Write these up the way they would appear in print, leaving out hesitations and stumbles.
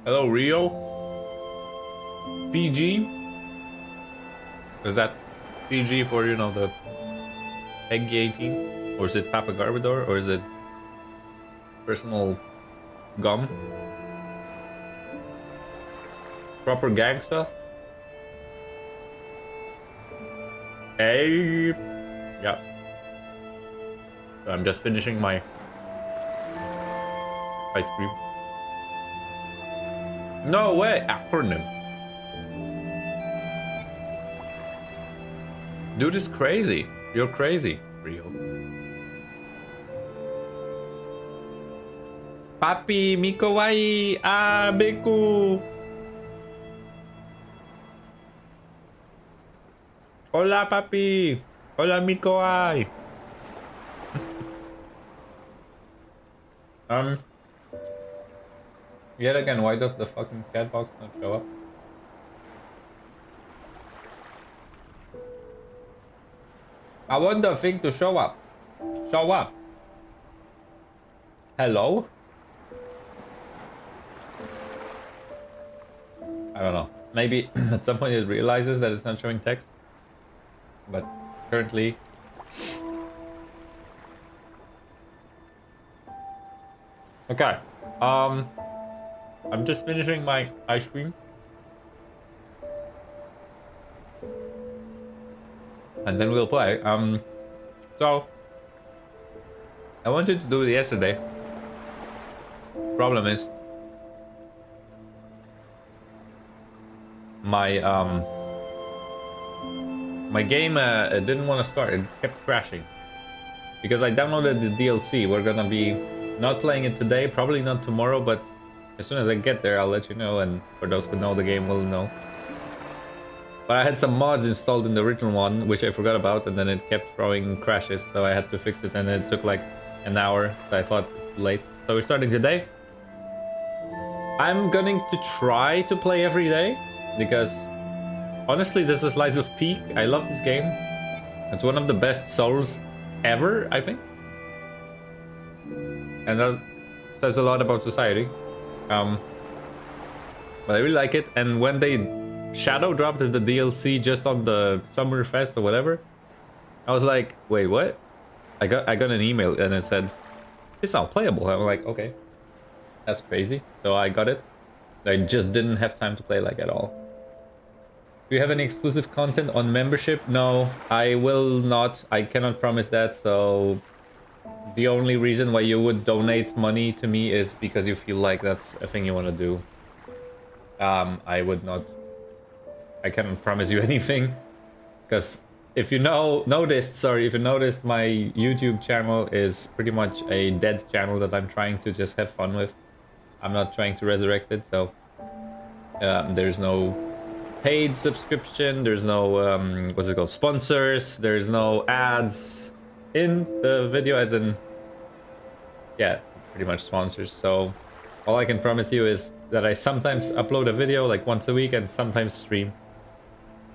Hello, Rio. PG? Is that PG for, you know, the Peggy 18? Or is it Papa Garbador? Or is it personal gum? Proper gangsta? Hey! Yeah. So I'm just finishing my ice cream. No way! Acronym. Dude is crazy. You're crazy, Rio. Papi, Miko Wai, Beku. Hola, papi. Hola, Miko Wai. Yet again, why does the fucking chat box not show up? I want the thing to show up. Show up. Hello? I don't know. Maybe at some point it realizes that it's not showing text. But currently... Okay. I'm just finishing my ice cream. And then we'll play. So I wanted to do it yesterday. Problem is my my game didn't want to start. It kept crashing because I downloaded the DLC. We're gonna be not playing it today, probably not tomorrow, but as soon as I get there, I'll let you know. And for those who know the game will know. But I had some mods installed in the original one, which I forgot about, and then it kept throwing crashes, so I had to fix it, and it took like an hour, so I thought it's too late. So we're starting today. I'm going to try to play every day, because honestly, this is Lies of Peak. I love this game. It's one of the best Souls ever, I think. And that says a lot about society. But I really like it, and when they Shadow dropped the DLC just on the Summer Fest or whatever, I was like, wait, what? I got an email and it said it's not playable. I'm like, okay, that's crazy. So I got it. I just didn't have time to play like at all. Do you have any exclusive content on membership? No, I will not. I cannot promise that. So the only reason why you would donate money to me is because you feel like that's a thing you want to do. I would not. I cannot promise you anything, because if you noticed, my YouTube channel is pretty much a dead channel that I'm trying to just have fun with. I'm not trying to resurrect it, so there's no paid subscription, there's no what's it called, sponsors, there's no ads in the video, as in, yeah, pretty much sponsors. So all I can promise you is that I sometimes upload a video like once a week and sometimes stream.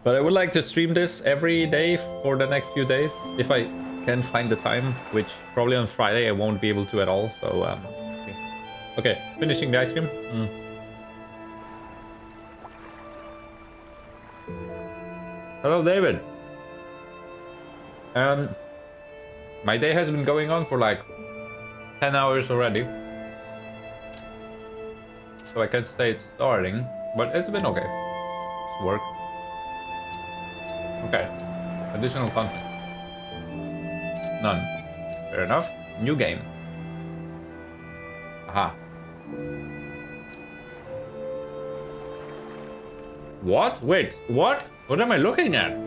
But I would like to stream this every day for the next few days, if I can find the time, which probably on Friday I won't be able to at all, so okay, finishing the ice cream. Hello, David. My day has been going on for like 10 hours already, so I can't say it's starting, but it's been okay. It's work. Okay, additional content. None. Fair enough. New game. Aha. What? Wait, what? What am I looking at?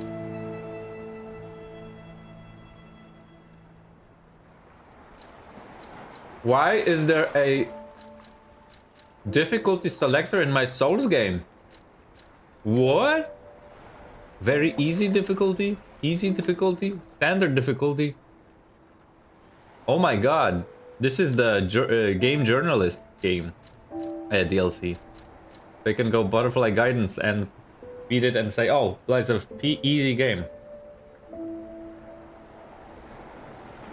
Why is there a difficulty selector in my Souls game? What? Very easy difficulty, standard difficulty. Oh my god, this is the game journalist game DLC. They can go butterfly guidance and beat it and say, oh, Lies of P, easy game.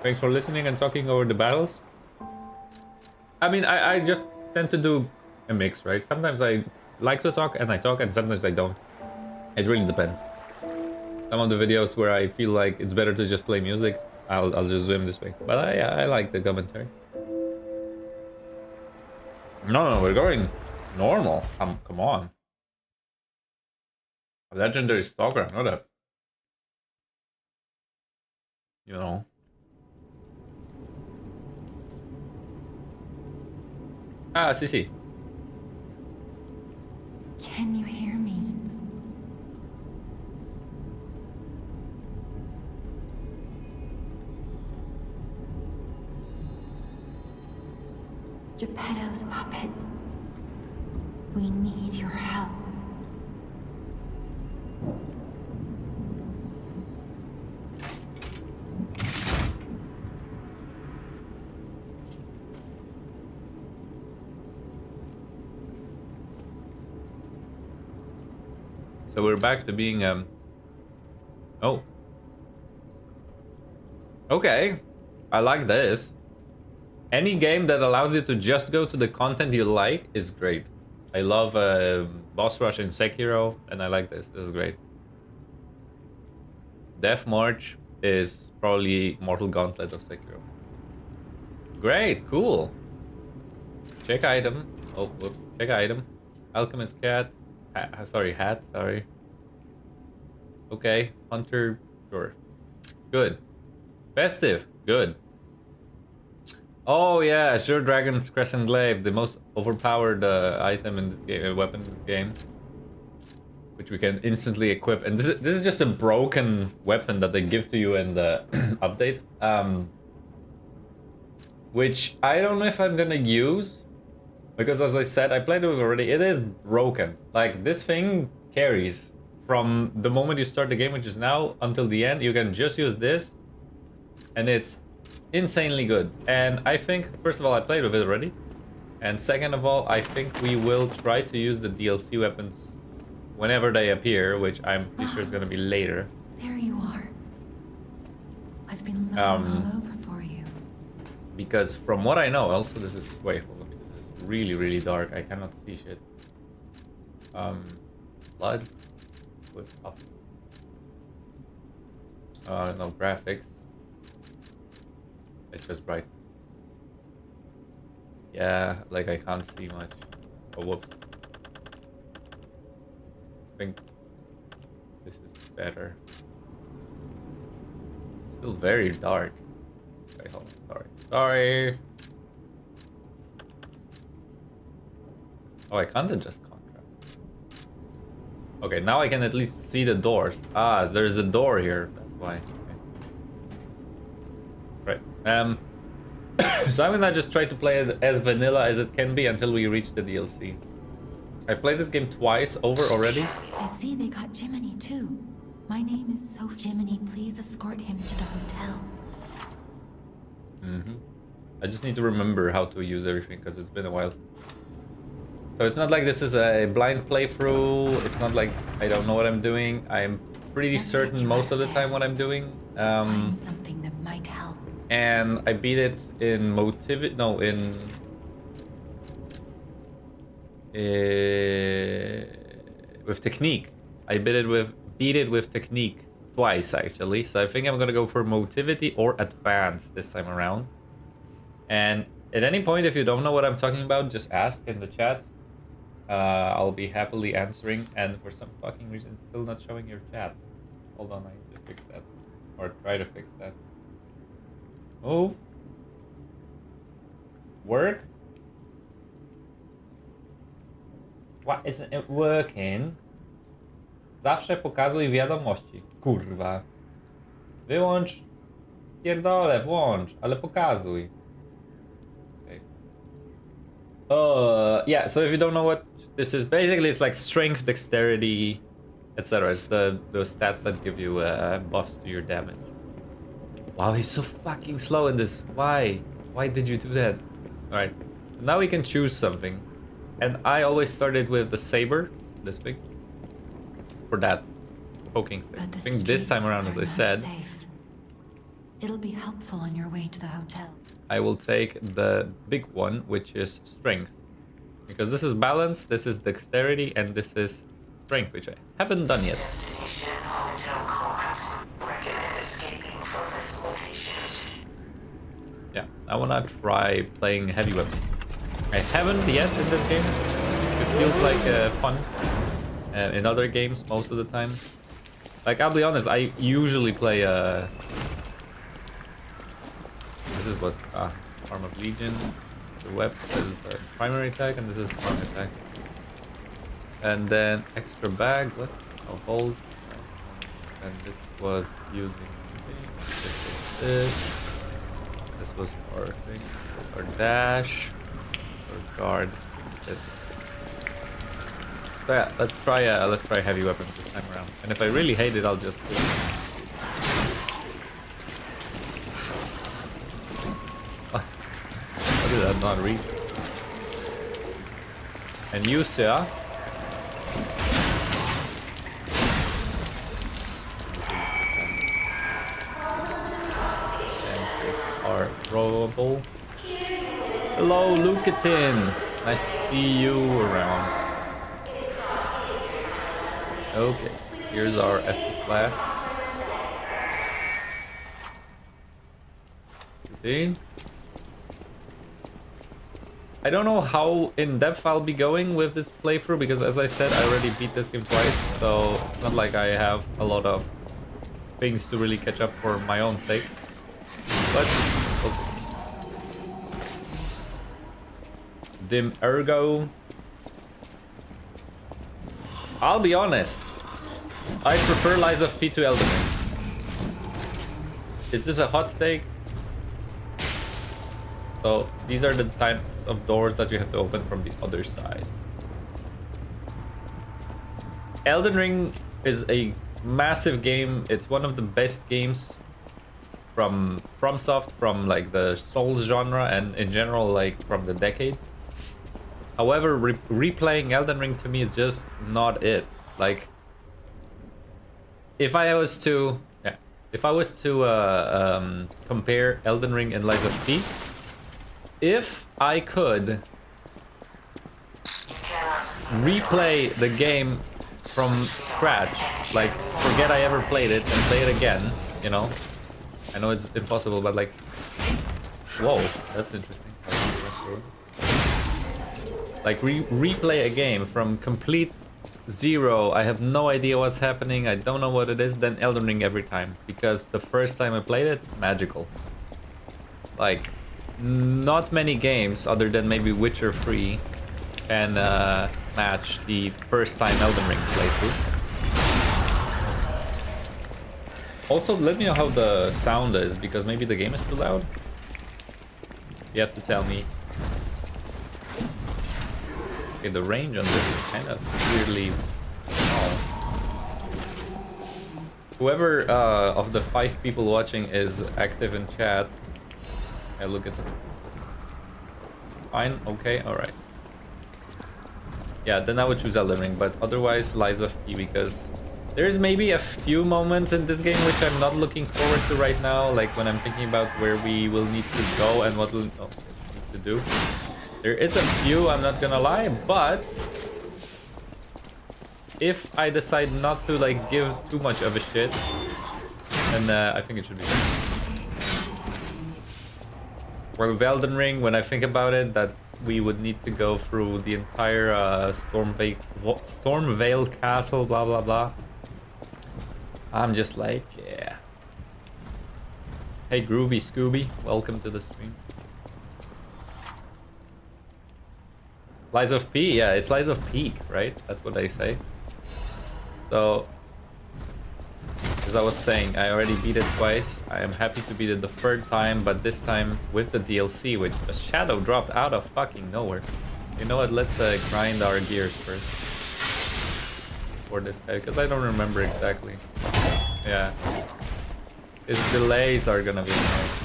Thanks for listening and talking over the battles. I mean, I just tend to do a mix, right? Sometimes I like to talk and I talk, and sometimes I don't. It really depends. Some of the videos where I feel like it's better to just play music, I'll just zoom this way. But I like the commentary. No, we're going normal. Come on. A legendary stalker, not a, you know. Ah, CC. Can you hear me? Geppetto's puppet. We need your help. So we're back to being oh. Okay. I like this. Any game that allows you to just go to the content you like is great. I love Boss Rush in Sekiro, and I like this. This is great. Death March is probably Mortal Gauntlet of Sekiro. Great, cool. Check item. Oh, whoops. Check item. Alchemist cat. Sorry, hat. Sorry. Okay. Hunter. Sure. Good. Festive. Good. Oh yeah, sure. Dragon's Crescent Glaive, the most overpowered item in this game, weapon in this game, which we can instantly equip. And this is just a broken weapon that they give to you in the update, which I don't know if I'm gonna use, because as I said, I played with it already. It is broken. Like, this thing carries from the moment you start the game, which is now, until the end. You can just use this, and it's insanely good. And I think, first of all, I played with it already, and second of all, I think we will try to use the DLC weapons whenever they appear, which I'm pretty sure is going to be later. There you are. I've been looking all over for you. Because from what I know, also this is, wait, hold on, this is really dark. I cannot see shit. Blood with up. No graphics. It's just bright. Yeah, like I can't see much. Oh, whoops. I think this is better. It's still very dark. Okay, hold on. Sorry. Oh, I can't adjust contrast. Okay, now I can at least see the doors. Ah, there's a door here. That's why. Okay. Right. So I'm gonna just try to play it as vanilla as it can be until we reach the DLC. I've played this game twice over already. I see they got Jiminy too. My name is Sophie. Jiminy, please escort him to the hotel. I just need to remember how to use everything because it's been a while. So it's not like this is a blind playthrough. It's not like I don't know what I'm doing. I'm pretty certain most of the time what I'm doing. Find something that might help. And I beat it in with technique. I beat it with technique twice actually. So I think I'm gonna go for motivity or advanced this time around. And at any point, if you don't know what I'm talking about, just ask in the chat. I'll be happily answering. And for some fucking reason, it's still not showing your chat. Hold on, I need to fix that, or try to fix that. Move. Work. Why isn't it working? Zawsze pokazuj wiadomości. Kurwa. Wyłącz. Pierdolę, włącz, ale pokazuj. Okay. Yeah, so if you don't know what this is, basically it's like strength, dexterity, etc. It's the stats that give you buffs to your damage. Wow, he's so fucking slow in this. Why? Why did you do that? Alright, now we can choose something. And I always started with the saber, this thing, for that poking thing. I think this time around, as I said, safe. It'll be helpful on your way to the hotel. I will take the big one, which is strength. Because this is balance, this is dexterity, and this is strength, which I haven't done yet. Destination Hotel Court. Recommend escaping from this location. Yeah, I wanna try playing heavy weapon. I haven't yet in this game. It feels like fun in other games most of the time. Like, I'll be honest, I usually play this is what Arm of Legion. The weapon is the primary attack, and this is strong attack. And then extra bag. What? Oh, hold. And this was using this. This was our thing. Our dash. Our guard. So yeah, let's try heavy weapons this time around. And if I really hate it, I'll just. How did that not read? And used to, huh? Are throwable. Hello, Lucatin. Nice to see you around. Okay, here's our Estus Blast. See? I don't know how in depth I'll be going with this playthrough because, as I said, I already beat this game twice, so it's not like I have a lot of things to really catch up for my own sake. But okay. Dim Ergo. I'll be honest. I prefer Lies of P to Elden Ring. Is this a hot take? So these are the types of doors that you have to open from the other side. Elden Ring is a massive game. It's one of the best games from FromSoft, from like the Souls genre, and in general, like from the decade. However, replaying Elden Ring to me is just not it. Like, if I was to compare Elden Ring and Lies of P, if I could replay the game from scratch, like forget I ever played it and play it again, you know, I know it's impossible, but like, whoa, that's interesting. Like replay a game from complete zero, I have no idea what's happening, I don't know what it is, then Elden Ring every time, because the first time I played it, magical. Like, not many games other than maybe Witcher 3 can match the first time Elden Ring playthrough. Also, let me know how the sound is, because maybe the game is too loud. You have to tell me. Okay, the range on this is kind of weirdly small. Whoever of the 5 people watching is active in chat, I look at them. Fine, okay, alright. Yeah, then I would choose Elden Ring, but otherwise Lies of P, because there's maybe a few moments in this game which I'm not looking forward to right now, like when I'm thinking about where we will need to go and what we'll need to do. There is a few, I'm not gonna lie, but if I decide not to like give too much of a shit, then I think it should be good. Well, with Elden Ring, when I think about it, that we would need to go through the entire Stormvale Castle, blah blah blah. I'm just like, yeah. Hey Groovy Scooby, welcome to the stream. Lies of P, yeah, it's Lies of Peak, right? That's what I say. So, as I was saying, I already beat it twice. I am happy to beat it the third time, but this time with the DLC, which a shadow dropped out of fucking nowhere. You know what, let's grind our gears first. For this guy, because I don't remember exactly. Yeah. His delays are gonna be nice.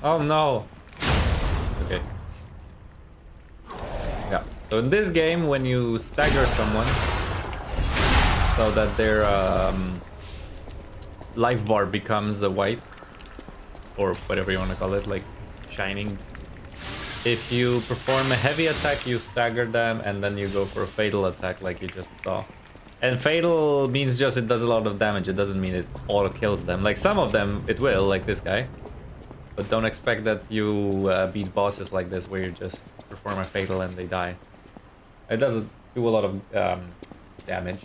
Oh no. Okay. Yeah. So in this game, when you stagger someone so that their life bar becomes a white, or whatever you want to call it, like shining. If you perform a heavy attack, you stagger them, and then you go for a fatal attack like you just saw. And fatal means just it does a lot of damage. It doesn't mean it auto kills them. Like some of them it will, like this guy. But don't expect that you beat bosses like this where you just perform a fatal and they die. It doesn't do a lot of damage.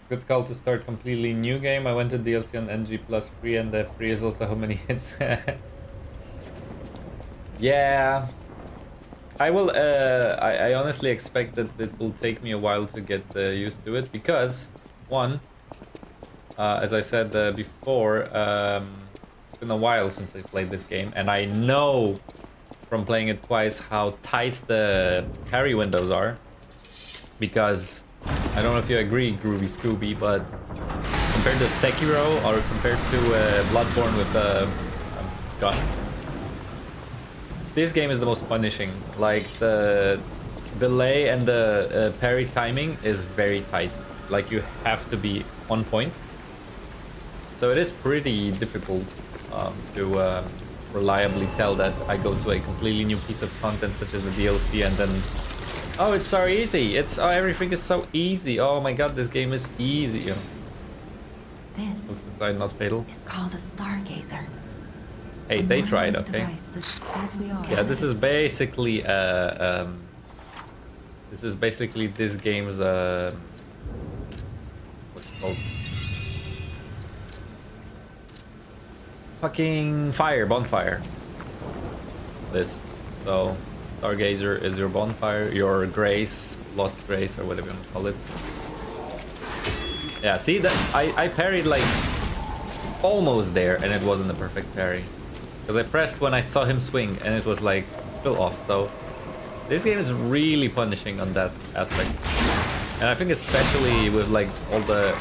Good call to start completely new game. I went to DLC on NG plus free, and the free is also how many hits. Yeah. I will, I honestly expect that it will take me a while to get used to it, because, one, as I said before, it's been a while since I played this game, and I know from playing it twice how tight the parry windows are, because, I don't know if you agree, Groovy Scooby, but compared to Sekiro, or compared to Bloodborne with a gun, this game is the most punishing. Like, the delay and the parry timing is very tight. Like, you have to be on point. So it is pretty difficult to reliably tell that I go to a completely new piece of content such as the DLC and then... Oh, it's so easy! It's... Oh, everything is so easy! Oh my god, this game is easy! You know. This What's inside, not fatal? is called a stargazer. Hey, they tried, okay? Yeah, this is basically this game's what's it called? Fucking fire, bonfire. This. So Stargazer is your bonfire, your grace, lost grace, or whatever you want to call it. Yeah, see that I parried like almost there, and it wasn't a perfect parry. Because I pressed when I saw him swing, and it was like still off. So this game is really punishing on that aspect, and I think especially with like all the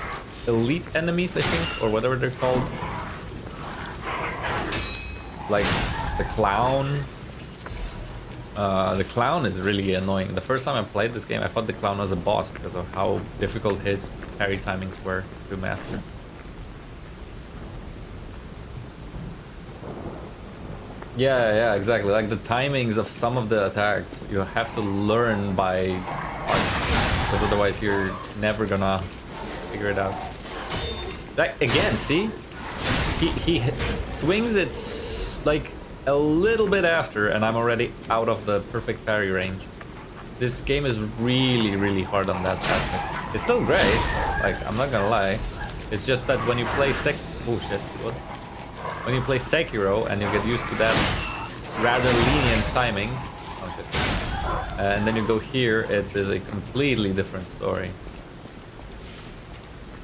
elite enemies, I think, or whatever they're called, like the clown. The clown is really annoying. The first time I played this game, I thought the clown was a boss because of how difficult his parry timings were to master. Yeah, exactly. Like the timings of some of the attacks, you have to learn by heart, because otherwise you're never gonna figure it out. Like again, see, he swings it like a little bit after, and I'm already out of the perfect parry range. This game is really hard on that aspect. It's still great. Like I'm not gonna lie. It's just that when you play when you play Sekiro and you get used to that rather lenient timing, and then you go here, it is a completely different story.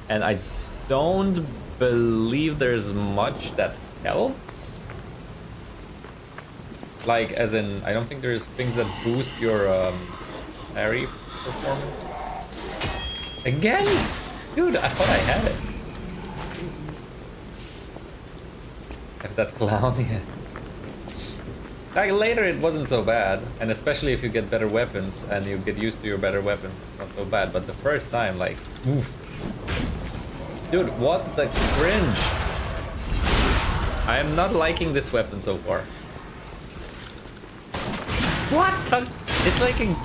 And I don't believe there's much that helps. Like, as in, I don't think there's things that boost your parry performance. Again? Dude, I thought I had it. If that clown, yeah. Like later it wasn't so bad, and especially if you get better weapons and you get used to your better weapons, it's not so bad. But the first time, like, oof. Dude, what the cringe? I am not liking this weapon so far. What the? It's like a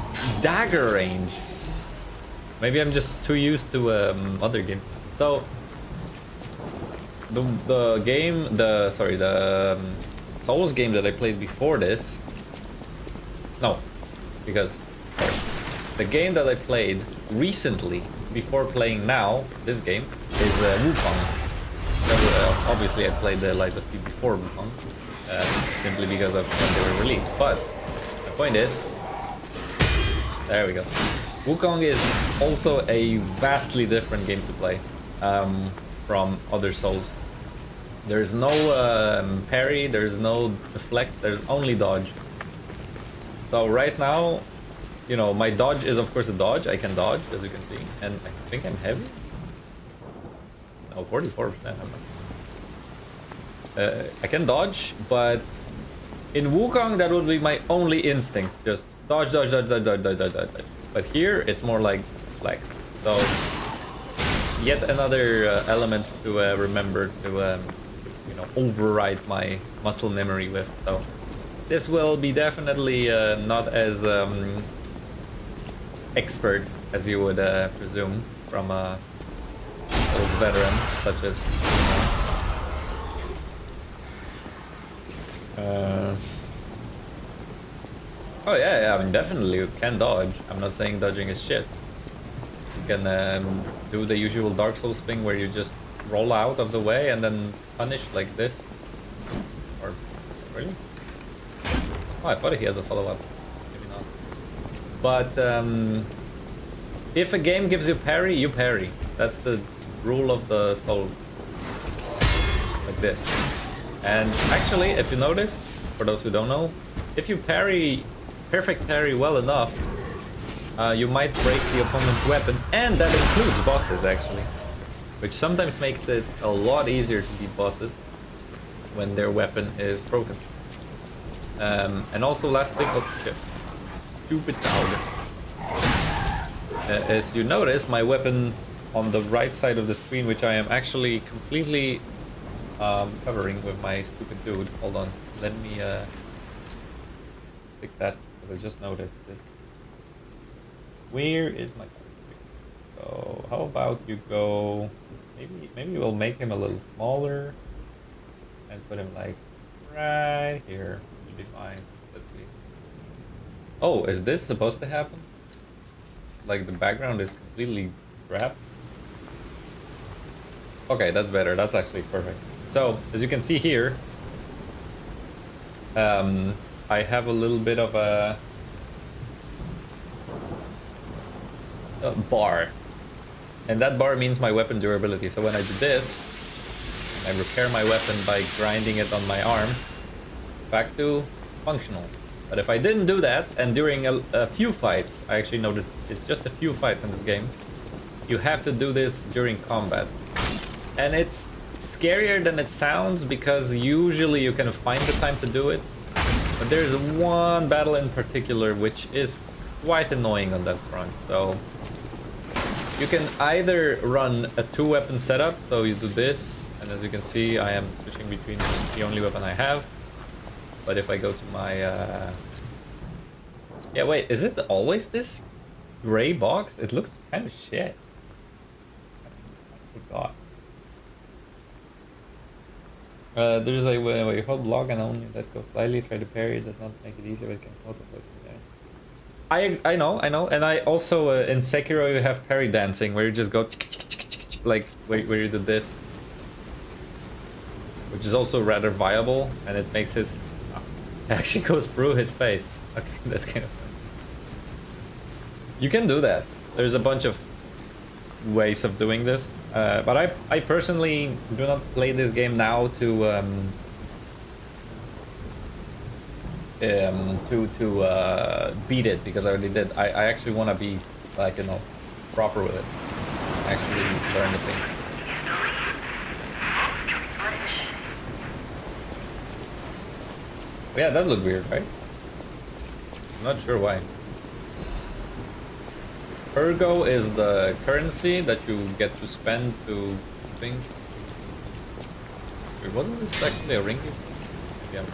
dagger range. Maybe I'm just too used to other games. So the Souls game that I played before this. No, because sorry, the game that I played recently before playing now this game is Wukong. Obviously, I played the Lies of P before Wukong, simply because of when they were released. But the point is, there we go. Wukong is also a vastly different game to play from other Souls. There's no parry, there's no deflect, there's only dodge. So right now, you know, my dodge is of course a dodge. I can dodge, as you can see, and I think I'm heavy. No, 44%. I can dodge, but in Wukong that would be my only instinct. Just dodge, dodge, dodge, dodge, dodge, dodge, dodge, dodge. But here it's more like deflect. So it's yet another element to remember to you know, override my muscle memory with. So this will be definitely not as expert as you would presume from those veterans such as. Oh yeah, I mean definitely you can dodge. I'm not saying dodging is shit. You can do the usual Dark Souls thing where you just roll out of the way and then punish like this. Or really? Oh, I thought he has a follow-up. Maybe not. But if a game gives you parry, you parry. That's the rule of the Souls. Like this. And actually, if you notice, for those who don't know, if you parry, perfect parry well enough, you might break the opponent's weapon, and that includes bosses actually, which sometimes makes it a lot easier to beat bosses when their weapon is broken. And also last thing, oh shit, stupid dog. As you notice, my weapon on the right side of the screen, which I am actually completely covering with my stupid dude. Hold on, let me fix that because I just noticed this. Where is my? So how about you go? Maybe we'll make him a little smaller and put him like right here. Should be fine. Let's see. Oh, is this supposed to happen? Like the background is completely crap. Okay, that's better. That's actually perfect. So, as you can see here, I have a little bit of a bar. And that bar means my weapon durability. So when I do this, I repair my weapon by grinding it on my arm, back to functional. But if I didn't do that, and during a few fights, I actually noticed it's just a few fights in this game, you have to do this during combat. And it's scarier than it sounds because usually you can find the time to do it. But there's one battle in particular which is quite annoying on that front. So you can either run a 2-weapon setup, so you do this, and as you can see I am switching between the only weapon I have. But if I go to my yeah, wait, is it always this gray box? It looks kind of shit. I forgot. There's a way you hold block and only let go slightly. Try to parry. It does not make it easier, but it can hold the place there. I know, and I also in Sekiro you have parry dancing where you just go like where you do this, which is also rather viable, and it makes his it actually goes through his face. Okay, that's kind of fun. You can do that. There's a bunch of ways of doing this, but I personally do not play this game now to beat it, because I already did. I actually want to be like, you know, proper with it, actually learn the thing. Yeah, it does look weird, right? I'm not sure why. Ergo is the currency that you get to spend to things. Wait, wasn't this actually a ringgit? Maybe I'm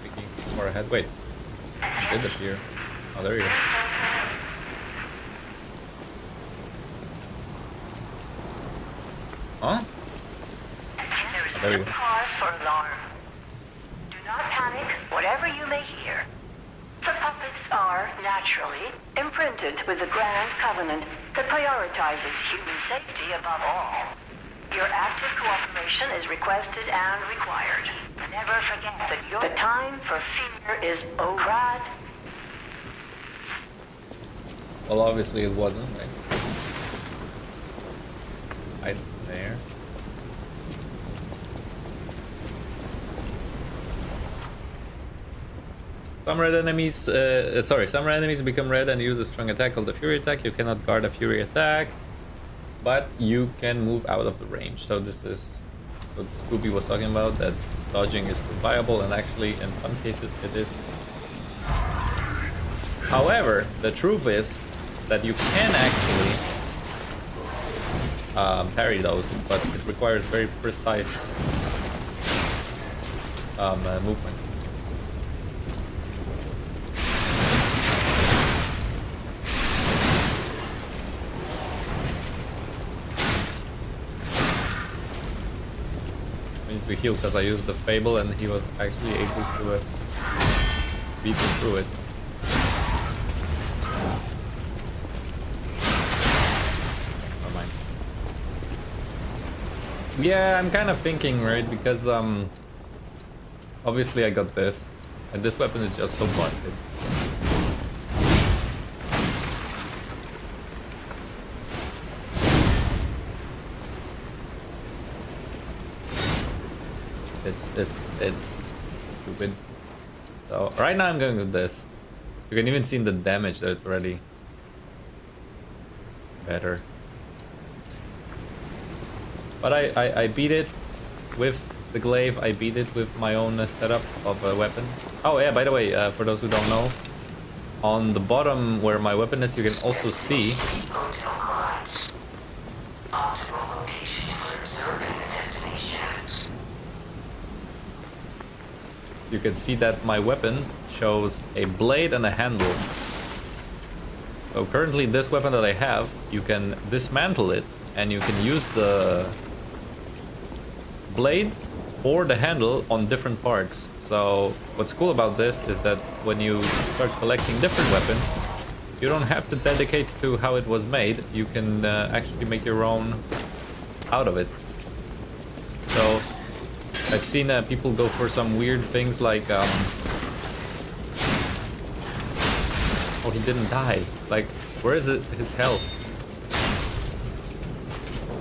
thinking far ahead. Wait, it did appear. Oh, there you go. Huh? Oh, there you go. Pause for alarm. Do not panic, whatever you may hear. The puppets are, naturally, imprinted with the Grand Covenant that prioritizes human safety above all. Your active cooperation is requested and required. Never forget that the time for fear is over. Well, obviously it wasn't, right? Right there. Some red enemies, some red enemies become red and use a strong attack called the Fury attack. You cannot guard a Fury attack. but you can move out of the range. So this is what Scooby was talking about, that dodging is still viable, and actually in some cases it is. However, the truth is that you can actually parry those, but it requires very precise movement. I need to heal because I used the Fable and he was actually able to beat me through it. Never mind. Yeah, I'm kind of thinking, right? Because obviously I got this, and this weapon is just so busted. It's stupid. So right now I'm going with this. You can even see in the damage that it's already better. But I beat it with the glaive. I beat it with my own setup of a weapon. Oh yeah, by the way, for those who don't know, on the bottom where my weapon is, you can also see optimal location for observing the destination. You can see that my weapon shows a blade and a handle. So currently this weapon that I have, you can dismantle it and you can use the blade or the handle on different parts. So what's cool about this is that when you start collecting different weapons, you don't have to dedicate to how it was made. You can actually make your own out of it. So I've seen people go for some weird things like oh, he didn't die. Like, where is it? His health?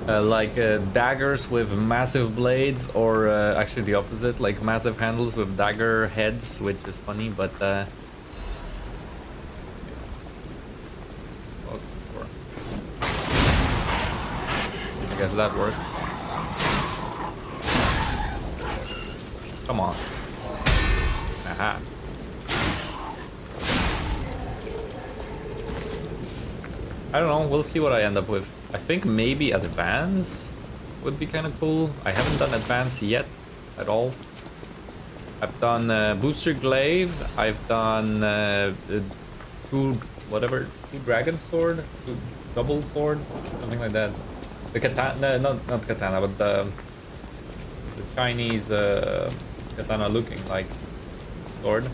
Like daggers with massive blades, or actually the opposite, like massive handles with dagger heads, which is funny, but I guess that worked. Come on. Aha. I don't know, we'll see what I end up with. I think maybe advance would be kind of cool. I haven't done advance yet at all. I've done booster glaive. I've done two dragon sword, two double sword, something like that. The katana, not katana, but the Chinese katana looking like sword.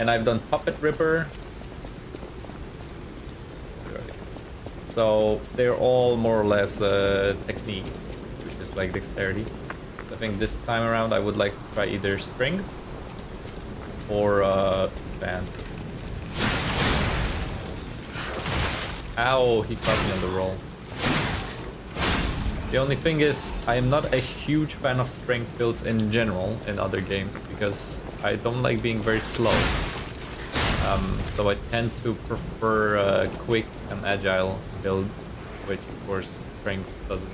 And I've done puppet ripper. So they're all more or less technique, which is like dexterity. So I think this time around I would like to try either strength or band. Ow, he caught me on the roll. The only thing is, I am not a huge fan of strength builds in general in other games because I don't like being very slow. So I tend to prefer quick and agile builds, which of course strength doesn't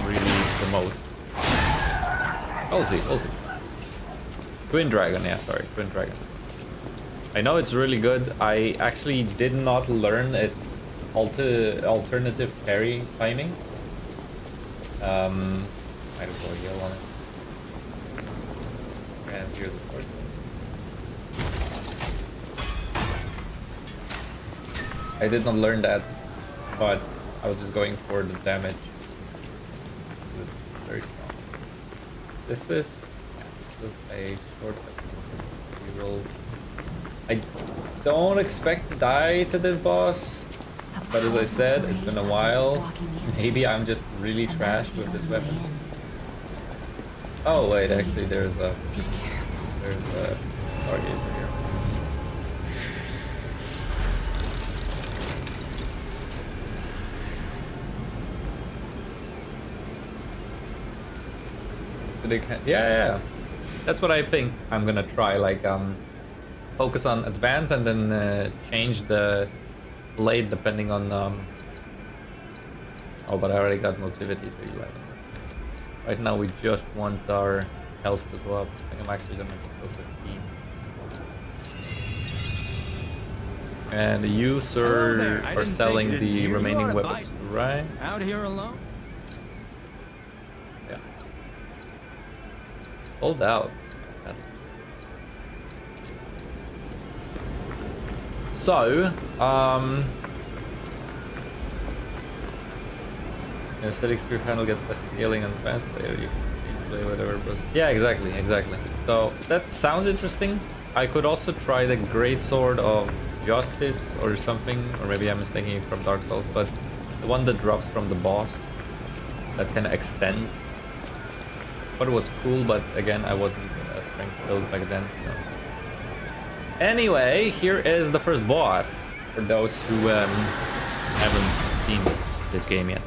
really promote. We'll see, we'll see. Twin Dragon, yeah, sorry, Twin Dragon. I know it's really good. I actually did not learn its alternative parry timing. I just want to yell on it. And here's the first one. I did not learn that, but I was just going for the damage. This is very strong. This is a shortcut. We will. I don't expect to die to this boss, but as I said, it's been a while. Maybe I'm just really trash with this weapon. Oh wait, actually there's a stargazer here. Yeah, that's what I think I'm gonna try, like focus on advance and then change the blade depending on Oh, but I already got motivity to 11. Right now we just want our health to go up. I think I'm actually gonna go 15. And you, sir, are selling the remaining weapons, right? Out here alone? Yeah. Hold out. So, the static spear panel gets less scaling and fast later. You can play whatever. Yeah, exactly. So that sounds interesting. I could also try the Great Sword of Justice or something, or maybe I'm mistaking it from Dark Souls, but the one that drops from the boss that kind of extends. But it was cool, but again, I wasn't a strength build back then. So. Anyway, here is the first boss for those who haven't seen this game yet.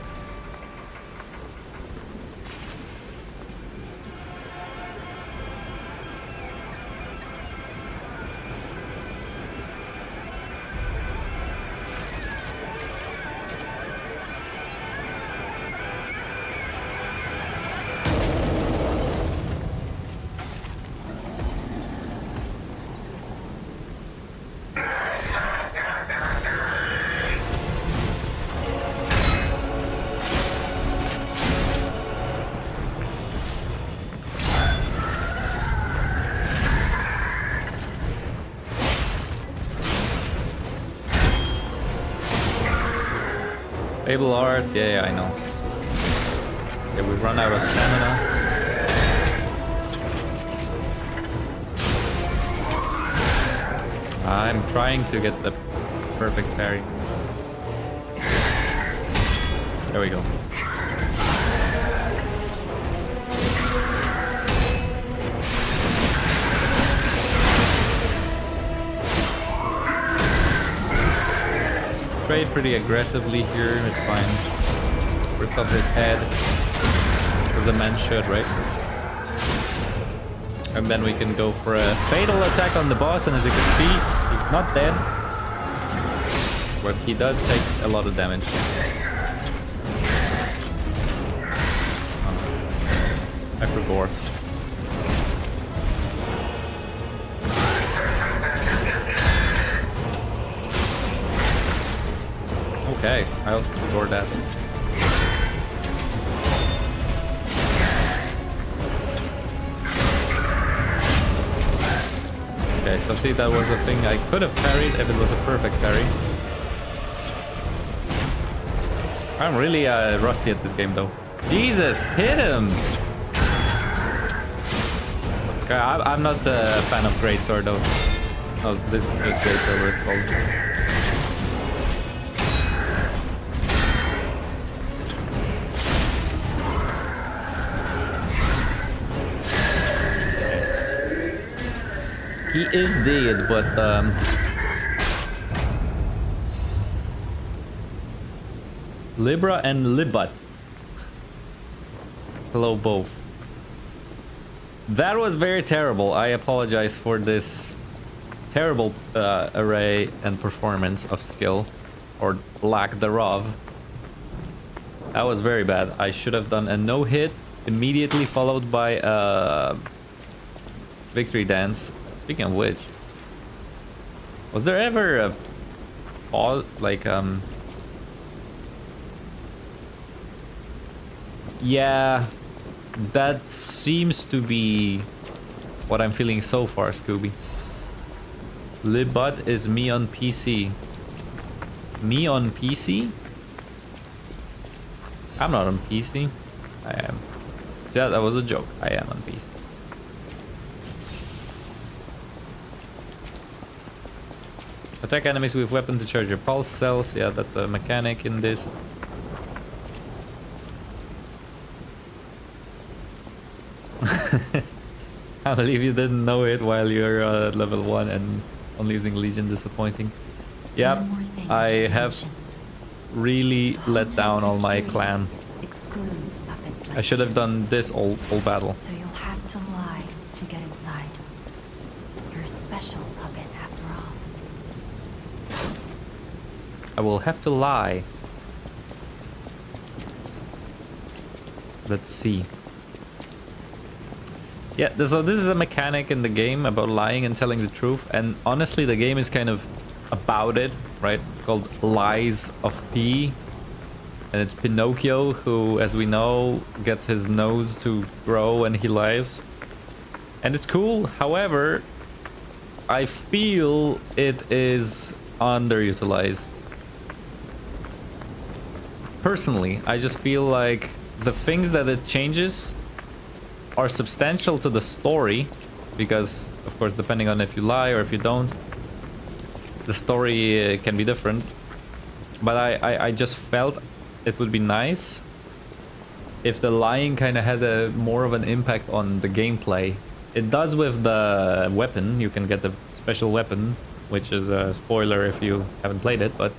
Able arts, yeah, I know. Okay, we run out of stamina. I'm trying to get the perfect parry. There we go. Trade pretty aggressively here, it's fine. Rip off his head, as a man should, right? And then we can go for a fatal attack on the boss, and as you can see, he's not dead. But he does take a lot of damage. I forgot. Okay, I also forgot that. Okay, so see, that was a thing I could have parried if it was a perfect parry. I'm really rusty at this game though. Jesus, hit him! Okay, I'm not a fan of Greatsword though. Oh, this Greatsword, what it's called. He is dead, but Libra and Libat. Hello both. That was very terrible. I apologize for this terrible array and performance of skill, or lack thereof. That was very bad. I should have done a no-hit immediately followed by a victory dance. Speaking of which, was there ever a pause, like, yeah, that seems to be what I'm feeling so far, Scooby. Libut is me on PC. Me on PC? I'm not on PC. I am. Yeah, that was a joke. I am on PC. Attack enemies with weapon to charge your pulse cells. Yeah, that's a mechanic in this. I believe you didn't know it while you're at level 1 and only using Legion. Disappointing. Yep, I have really let down all my clan. I should have done this all battle. So you'll have to lie to get inside. You're a special puppet after all. I will have to lie. Let's see. Yeah, so this is a mechanic in the game about lying and telling the truth, and honestly the game is kind of about it, right? It's called Lies of P, and it's Pinocchio who, as we know, gets his nose to grow and he lies. And it's cool, however, I feel it is underutilized. Personally, I just feel like the things that it changes are substantial to the story, because of course depending on if you lie or if you don't, the story can be different. But I just felt it would be nice if the lying kind of had a more of an impact on the gameplay. It does with the weapon. You can get the special weapon, which is a spoiler if you haven't played it, but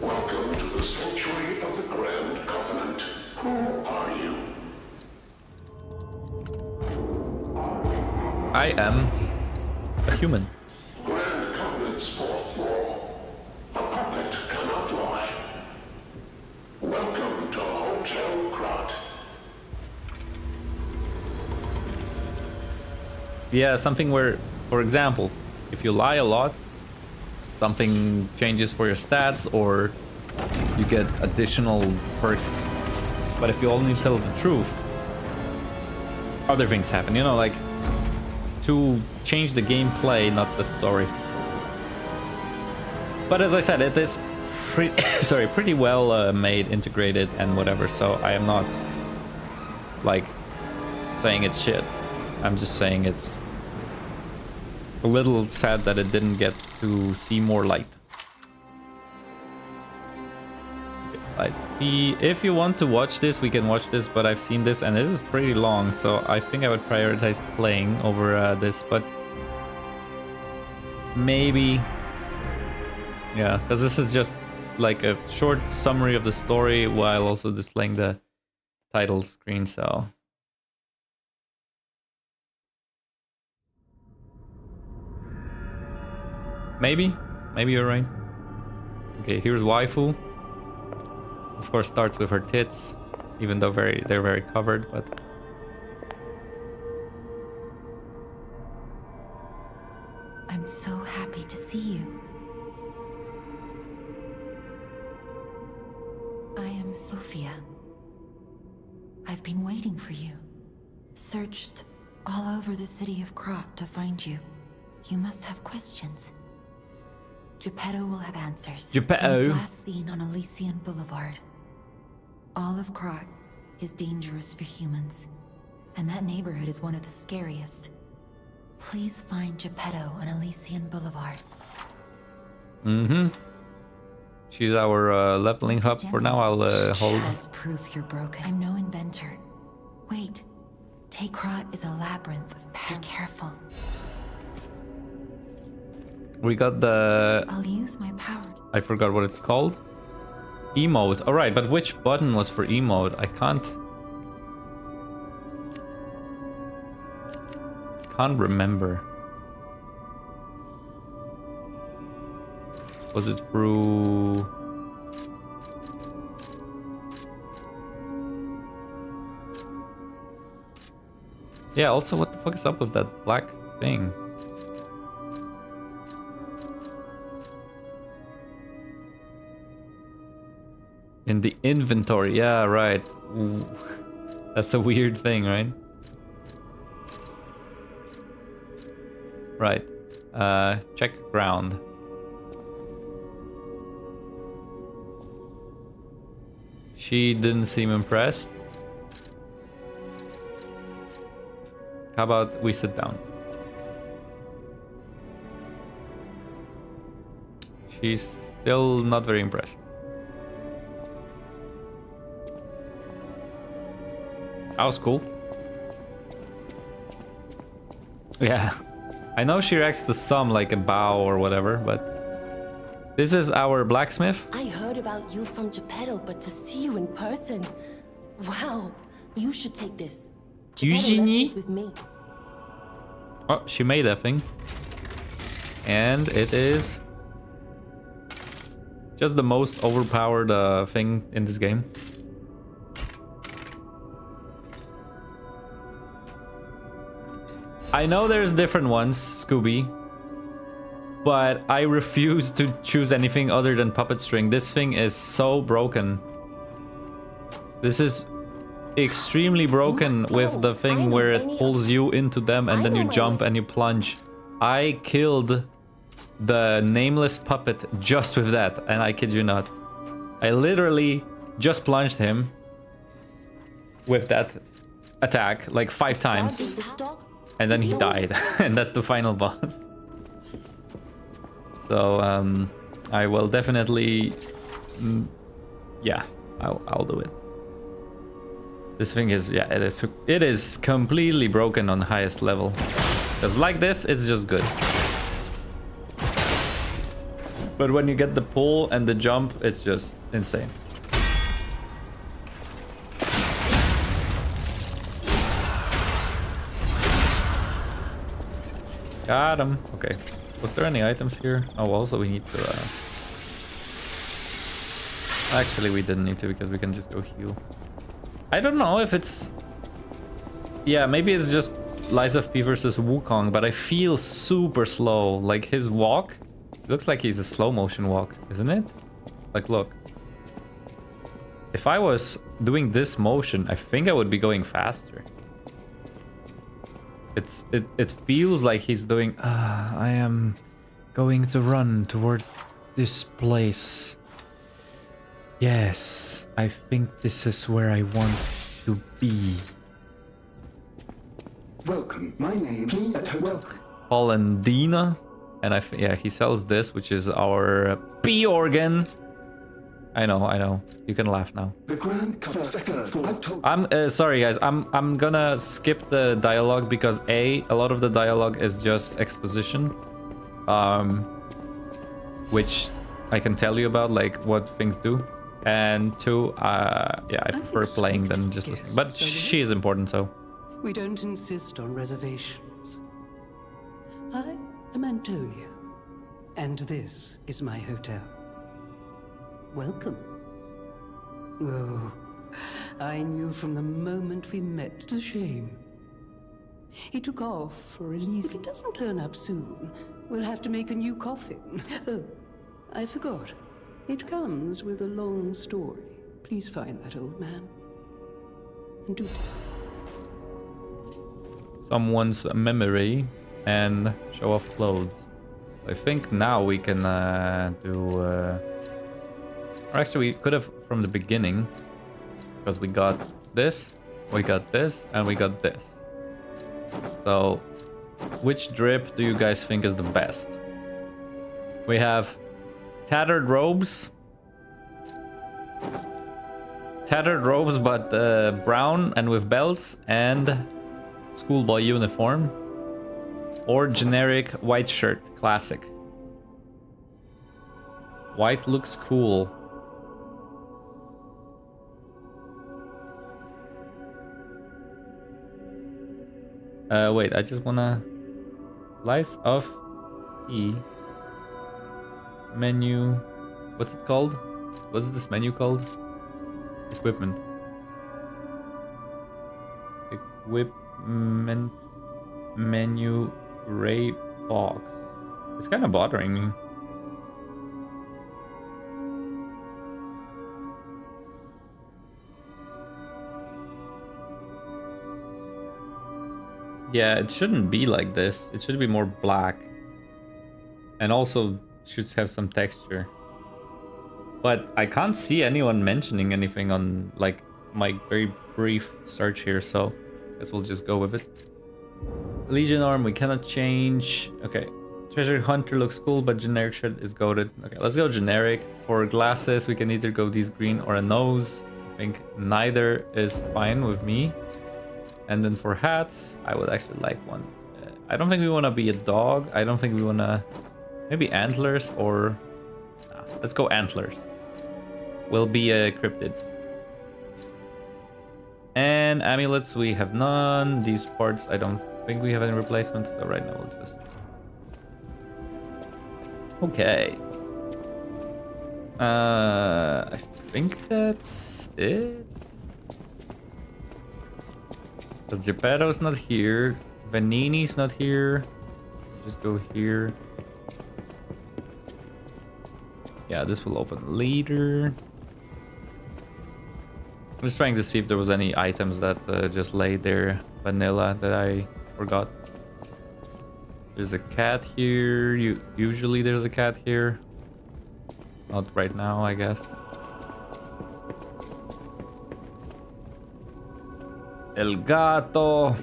Welcome to the sanctuary of the Grand Covenant. Who are you? I am a human. Grand Covenant's fourth law. A puppet cannot lie. Welcome to Hotel Krat. Yeah, something where, for example, if you lie a lot, something changes for your stats or you get additional perks. But if you only tell the truth, other things happen, you know, like to change the gameplay, not the story. But as I said, it is pretty well made, integrated and whatever, so I am not like saying it's shit. I'm just saying it's a little sad that it didn't get to see more light. If you want to watch this, we can watch this, but I've seen this and it is pretty long, so I think I would prioritize playing over this, but maybe, yeah, because this is just like a short summary of the story while also displaying the title screen, so maybe you're right. Okay, here's waifu. Of course, starts with her tits, even though they're very covered, but I'm so happy to see you. I am Sophia. I've been waiting for you. Searched all over the city of Krat to find you. You must have questions. Geppetto will have answers. Geppetto? He was last seen on Elysian Boulevard. All of Krat is dangerous for humans, and that neighborhood is one of the scariest. Please find Geppetto on Elysian Boulevard. mm-hmm. She's our leveling hub for now. I'll hold. That's proof you're broken. I'm no inventor. Wait. Take Krat is a labyrinth of Be careful. We got the... I'll use my power. I forgot what it's called. Emote. Alright, but which button was for emote? I can't remember. Was it through... Yeah, also what the fuck is up with that black thing? In the inventory, yeah, right. Ooh. That's a weird thing, right? Right. Check ground. She didn't seem impressed. How about we sit down? She's still not very impressed. That was cool. Yeah. I know she reacts to some like a bow or whatever, but this is our blacksmith. I heard about you from Geppetto, but to see you in person, wow! You should take this. Geppetto left Eugenie? it with me. Oh, she made that thing. And it is just the most overpowered thing in this game. I know there's different ones, Scooby, but I refuse to choose anything other than puppet string. This thing is so broken. This is extremely broken with the thing where it pulls you into them and then you jump and you plunge. I killed the nameless puppet just with that, and I kid you not. I literally just plunged him with that attack like 5 times, and then he died, and that's the final boss. So I will definitely, yeah, I'll do it. This thing is, yeah, it is completely broken on the highest level. Because like this, it's just good. But when you get the pull and the jump, it's just insane. Got him. Okay. Was there any items here? Oh, also we need to... Actually, we didn't need to because we can just go heal. I don't know if it's... Yeah, maybe it's just Lies of P versus Wukong, but I feel super slow. Like his walk... Looks like he's a slow motion walk, isn't it? Like, look. If I was doing this motion, I think I would be going faster. It feels like he's doing... I am going to run towards this place. Yes, I think this is where I want to be. Welcome. My name, please. Welcome. Polendina. And yeah, he sells this, which is our P organ. I know. You can laugh now. The Grand I'm sorry, guys. I'm gonna skip the dialogue because a lot of the dialogue is just exposition, which I can tell you about, like what things do. And 2, yeah, I prefer playing than just listening. But she is important, so. We don't insist on reservations. I am Antonia, and this is my hotel. Welcome. Oh, I knew from the moment we met. It's a shame. He took off for Elise. If he doesn't turn up soon, we'll have to make a new coffin. Oh, I forgot. It comes with a long story. Please find that old man. And do Someone's memory and show off clothes. I think now we can do... Or actually, we could have from the beginning. Because we got this, we got this, and we got this. So, which drip do you guys think is the best? We have tattered robes. Tattered robes, but brown and with belts, and schoolboy uniform. Or generic white shirt, classic. White looks cool. Wait, I just wanna... Lies of E. Menu... What's it called? What's this menu called? Equipment. Equipment... Menu... Gray box. It's kind of bothering me. Yeah, it shouldn't be like this. It should be more black. And also should have some texture. But I can't see anyone mentioning anything on like my very brief search here, so I guess we'll just go with it. Legion arm we cannot change. Okay. Treasure hunter looks cool, but generic shirt is goated. Okay, let's go generic. For glasses, we can either go these green or a nose. I think neither is fine with me. And then for hats, I would actually like one. I don't think we want to be a dog. I don't think we want to... Maybe antlers or... Nah, let's go antlers. We'll be a cryptid. And amulets, we have none. These parts, I don't think we have any replacements. So right now, we'll just... Okay. I think that's it. Because Geppetto's not here. Vanini's not here. Just go here. Yeah, this will open later. I'm just trying to see if there was any items that just lay there, vanilla, that I forgot. There's a cat here. Usually there's a cat here. Not right now, I guess. El gato.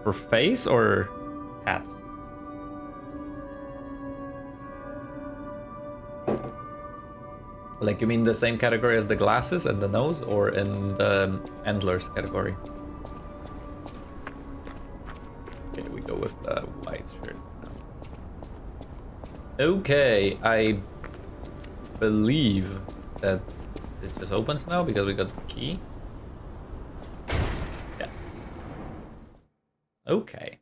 For face or hats? Like, you mean the same category as the glasses and the nose, or in the antlers category? Okay, we go with the white shirt now. Okay, I believe that it just opens now because we got the key. Yeah. Okay.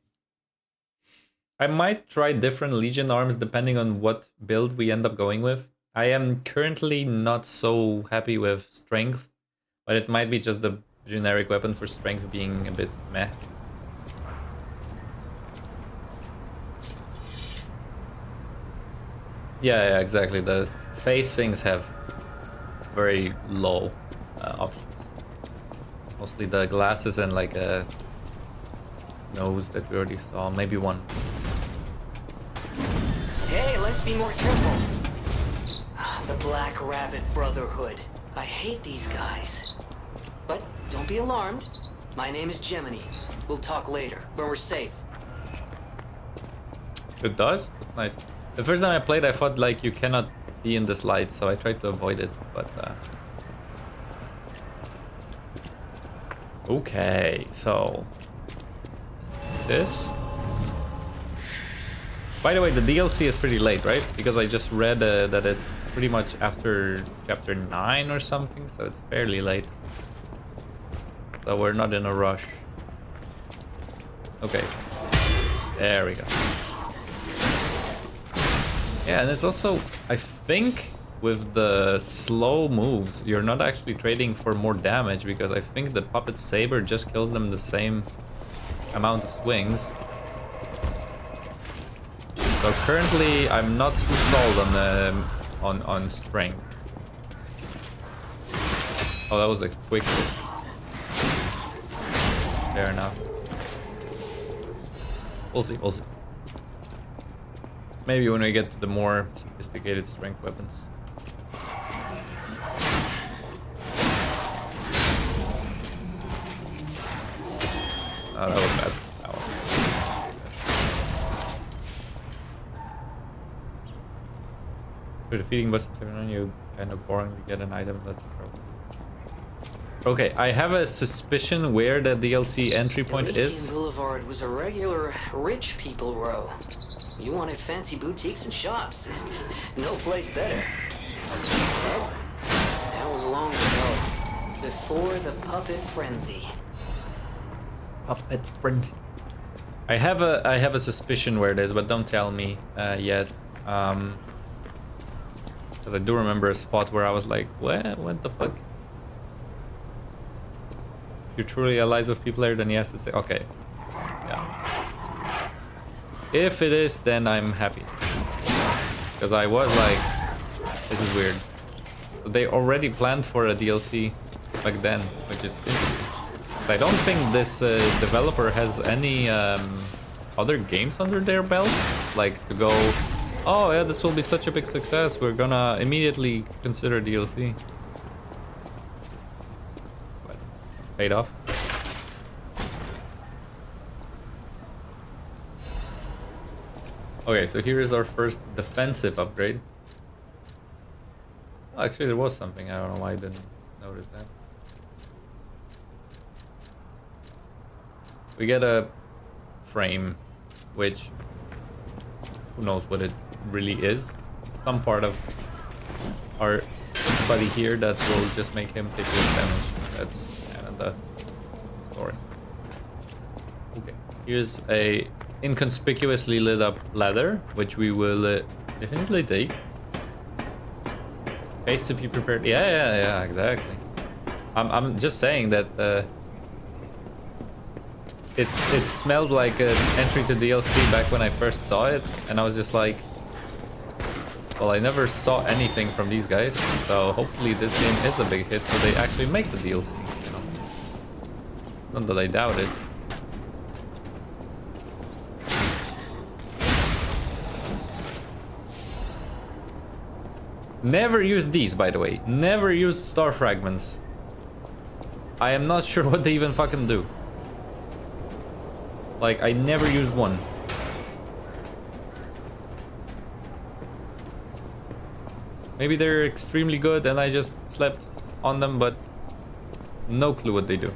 I might try different Legion arms depending on what build we end up going with. I am currently not so happy with strength, but it might be just the generic weapon for strength being a bit meh. Yeah, exactly. The face things have very low options. Mostly the glasses and like a nose that we already saw. Maybe one. Hey, let's be more careful. The Black Rabbit Brotherhood. I hate these guys. But don't be alarmed. My name is Gemini. We'll talk later, when we're safe. It does? That's nice. The first time I played, I thought like you cannot be in this light, so I tried to avoid it, but okay, so this. By the way, the DLC is pretty late, right? Because I just read that it's pretty much after chapter 9 or something, so it's fairly late. So we're not in a rush. Okay. There we go. Yeah, and it's also, I think, with the slow moves, you're not actually trading for more damage, because I think the Puppet Saber just kills them the same amount of swings. So currently, I'm not too sold on strength. Oh, that was a quick hit. Fair enough. We'll see, we'll see. Maybe when we get to the more sophisticated strength weapons. Oh, that was bad. That was bad. For defeating Buster Turn, you kind of boring to get an item that's broken. Okay, I have a suspicion where the DLC entry point is. Boulevard was a regular rich people row. You wanted fancy boutiques and shops. No place better. Well, that was long ago. Before the puppet frenzy. Puppet frenzy. I have a suspicion where it is, but don't tell me yet. Because I do remember a spot where I was like, what the fuck? If you're truly allies with people there, then yes, it's okay. Yeah. If it is, then I'm happy. Because I was like, this is weird. They already planned for a DLC back then, which is interesting. I don't think this developer has any other games under their belt. Like to go, oh yeah, this will be such a big success, we're gonna immediately consider DLC. But paid off. Okay, so here is our first defensive upgrade. Oh, actually, there was something. I don't know why I didn't notice that. We get a frame, which who knows what it really is. Some part of our buddy here that will just make him take less damage. That's kind of the story. Okay, here's a inconspicuously lit up ladder, which we will definitely take. Face to be prepared. Yeah, exactly. I'm just saying that it smelled like an entry to DLC back when I first saw it, and I was just like, well, I never saw anything from these guys, so hopefully this game is a big hit, so they actually make the DLC, you know. Not that I doubt it. Never use these, by the way. Never use star fragments. I am not sure what they even fucking do. Like, I never used one. Maybe they're extremely good and I just slept on them, but no clue what they do.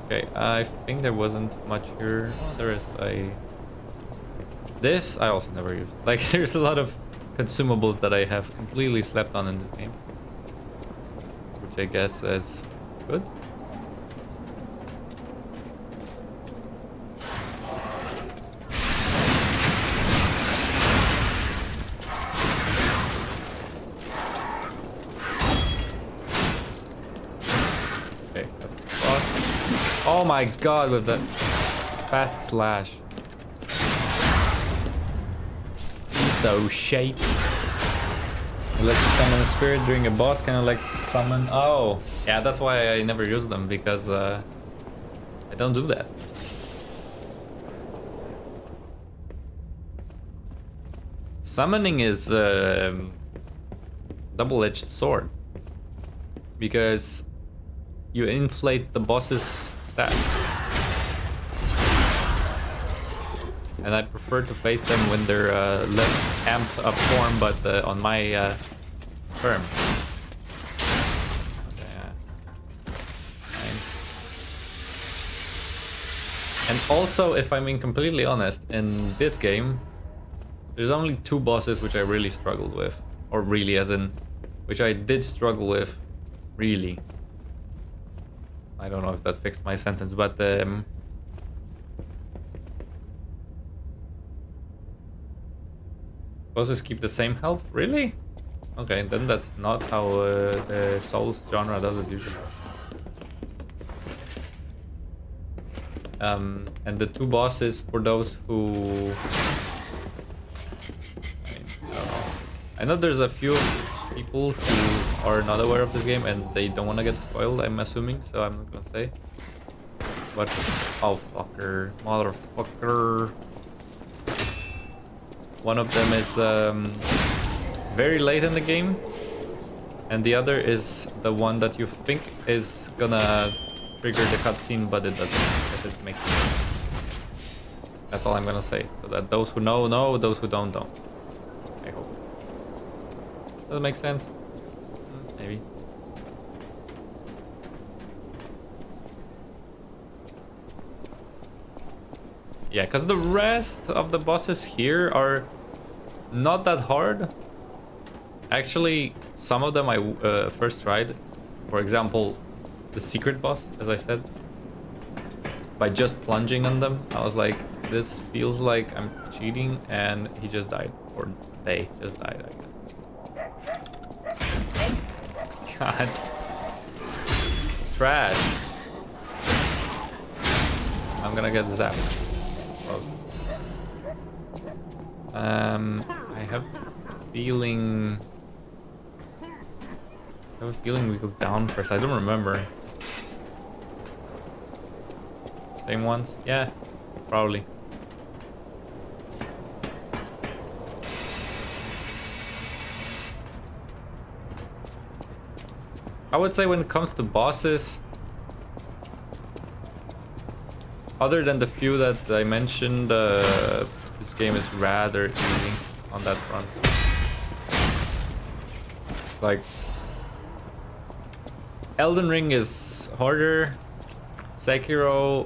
Okay, I think there wasn't much here. Oh, there is. This I also never used. Like, there's a lot of consumables that I have completely slept on in this game, which I guess is good. Okay, that's fun. Oh my god, with that fast slash. So shapes. Let you summon a spirit during a boss, kind of like summon. Oh, yeah, that's why I never use them, because I don't do that. Summoning is double-edged sword, because you inflate the boss's stats. And I prefer to face them when they're less amped up form, but on my terms. Yeah. And also, if I'm being completely honest, in this game, there's only 2 bosses which I really struggled with. Or really, as in, which I did struggle with, really. I don't know if that fixed my sentence, but bosses keep the same health? Really? Okay, then that's not how the Souls genre does it usually. And the 2 bosses, for those who... I don't know. I know there's a few people who are not aware of this game and they don't want to get spoiled, I'm assuming, so I'm not gonna say. But... oh, fucker. Motherfucker. One of them is very late in the game, and the other is the one that you think is gonna trigger the cutscene, but it doesn't, if it makes sense. That's all I'm gonna say, so that those who know, know, those who don't, don't. I hope. Does it make sense? Maybe. Yeah, because the rest of the bosses here are not that hard. Actually, some of them I first tried. For example, the secret boss, as I said. By just plunging on them, I was like, this feels like I'm cheating, and he just died. Or they just died, I guess. God. Trash. I'm gonna get zapped. I have a feeling we go down first. I don't remember. Same ones? Yeah, probably. I would say when it comes to bosses, other than the few that I mentioned, this game is rather easy on that front. Like, Elden Ring is harder. Sekiro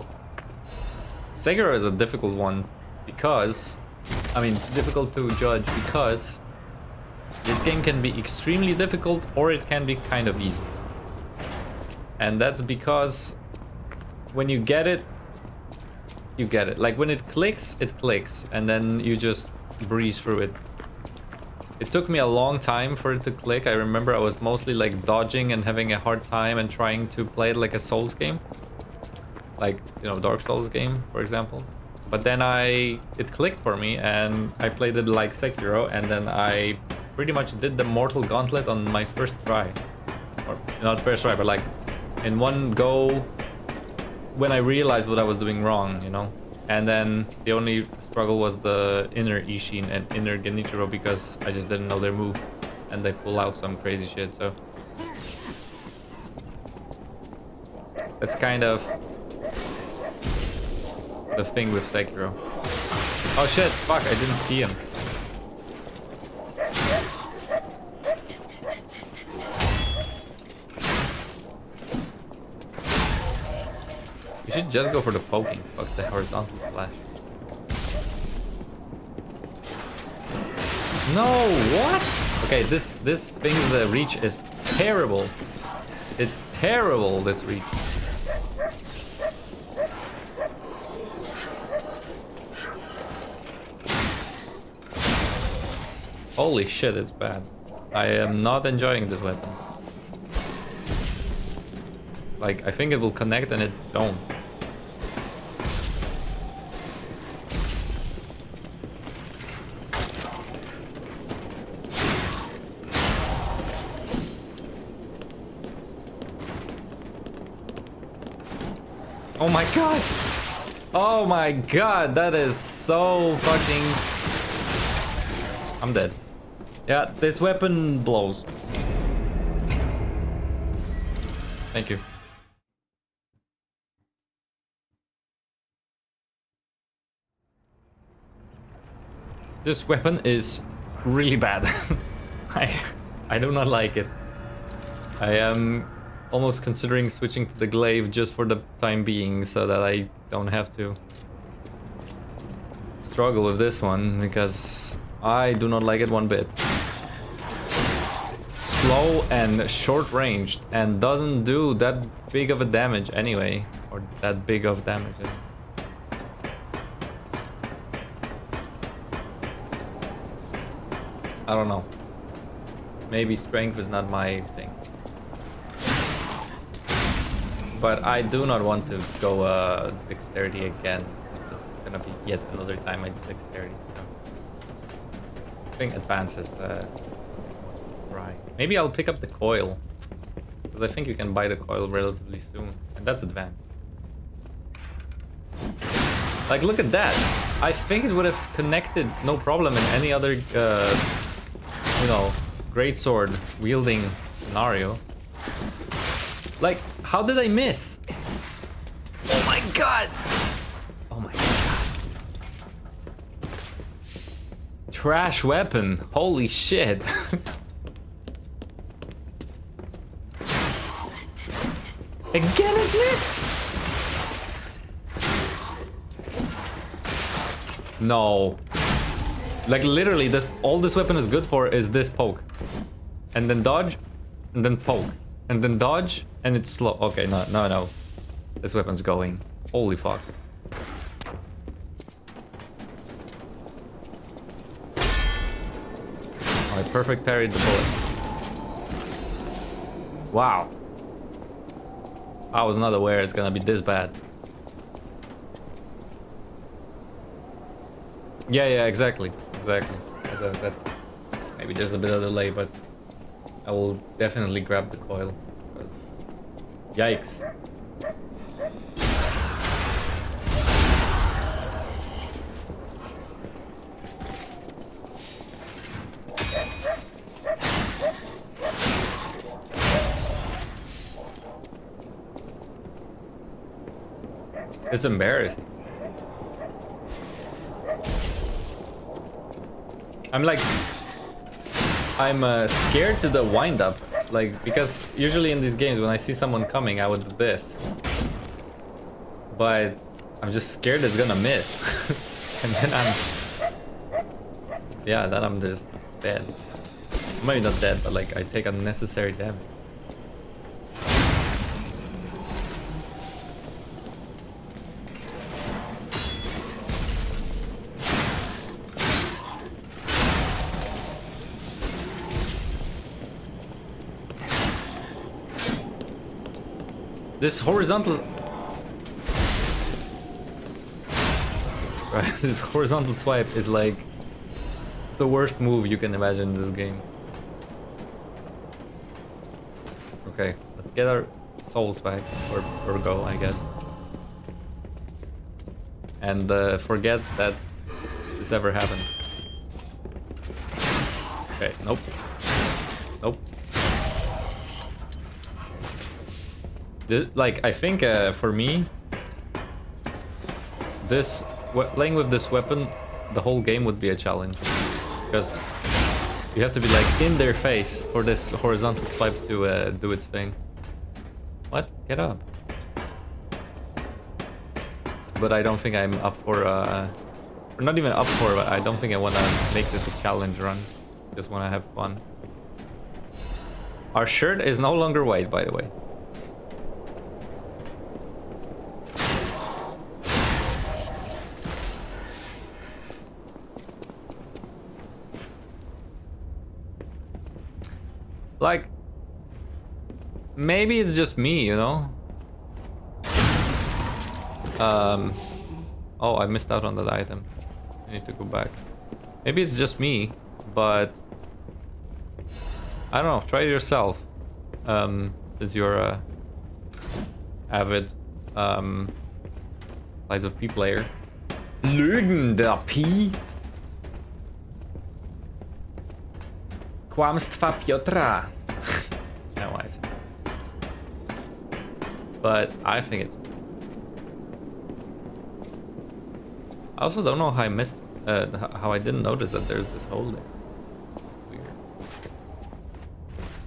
is a difficult one because, I mean, difficult to judge because this game can be extremely difficult or it can be kind of easy. And that's because when you get it, you get it. Like when it clicks, and then you just breeze through it. It took me a long time for it to click. I remember I was mostly like dodging and having a hard time and trying to play it like a Souls game. Like, you know, Dark Souls game, for example. But then it clicked for me and I played it like Sekiro, and then I pretty much did the Mortal Gauntlet on my first try. Or not first try, but like in one go when I realized what I was doing wrong, you know? And then the only struggle was the inner Ishin and inner Genichiro because I just didn't know their move and they pull out some crazy shit, so that's kind of the thing with Sekiro. Oh shit, fuck, I didn't see him. You should just go for the poking. Fuck the horizontal slash. No, what? Okay, this thing's reach is terrible. It's terrible, this reach. Holy shit, it's bad. I am not enjoying this weapon. Like, I think it will connect and it don't. Oh my god! Oh my god, that is so fucking... I'm dead. Yeah, this weapon blows. Thank you. This weapon is really bad. I do not like it. I am almost considering switching to the glaive just for the time being so that I don't have to struggle with this one, because I do not like it one bit. Slow and short ranged and doesn't do that big of a damage anyway, or that big of damage. I don't know. Maybe strength is not my thing. But I do not want to go dexterity again. This is gonna be yet another time I do dexterity. So I think advance is right. Maybe I'll pick up the coil, because I think you can buy the coil relatively soon, and that's advanced. Like, look at that! I think it would have connected no problem in any other, you know, greatsword wielding scenario. Like, how did I miss? Oh my god! Oh my god. Trash weapon. Holy shit. Again it missed! No. Like, literally, all this weapon is good for is this poke. And then dodge, and then poke. And then dodge, and it's slow. Okay, no. This weapon's going. Holy fuck. I perfect parried the bullet. Wow. I was not aware it's gonna be this bad. Yeah, exactly. As I said. Maybe there's a bit of delay, but I will definitely grab the coil. Yikes. It's embarrassing. I'm scared to the wind up, like, because usually in these games when I see someone coming I would do this, but I'm just scared it's gonna miss. And then I'm just dead. Maybe not dead, but like I take unnecessary damage. This horizontal... Right, this horizontal swipe is like the worst move you can imagine in this game. Okay, let's get our souls back, or go, I guess. And forget that this ever happened. Okay, nope. Nope. Like, I think for me, this playing with this weapon, the whole game would be a challenge, because you have to be like in their face for this horizontal swipe to do its thing. What? Get up. But I don't think I'm up for, or not even up for, but I don't think I want to make this a challenge run. Just want to have fun. Our shirt is no longer white, by the way. Like, maybe it's just me, you know? Oh, I missed out on that item. I need to go back. Maybe it's just me, but I don't know, try it yourself. Since you're a avid Lies of P player. Lügen der P. Kłamstwa Piotra. No, I see. But I think it's... I also don't know how I missed, how I didn't notice that there's this hole there. Weird.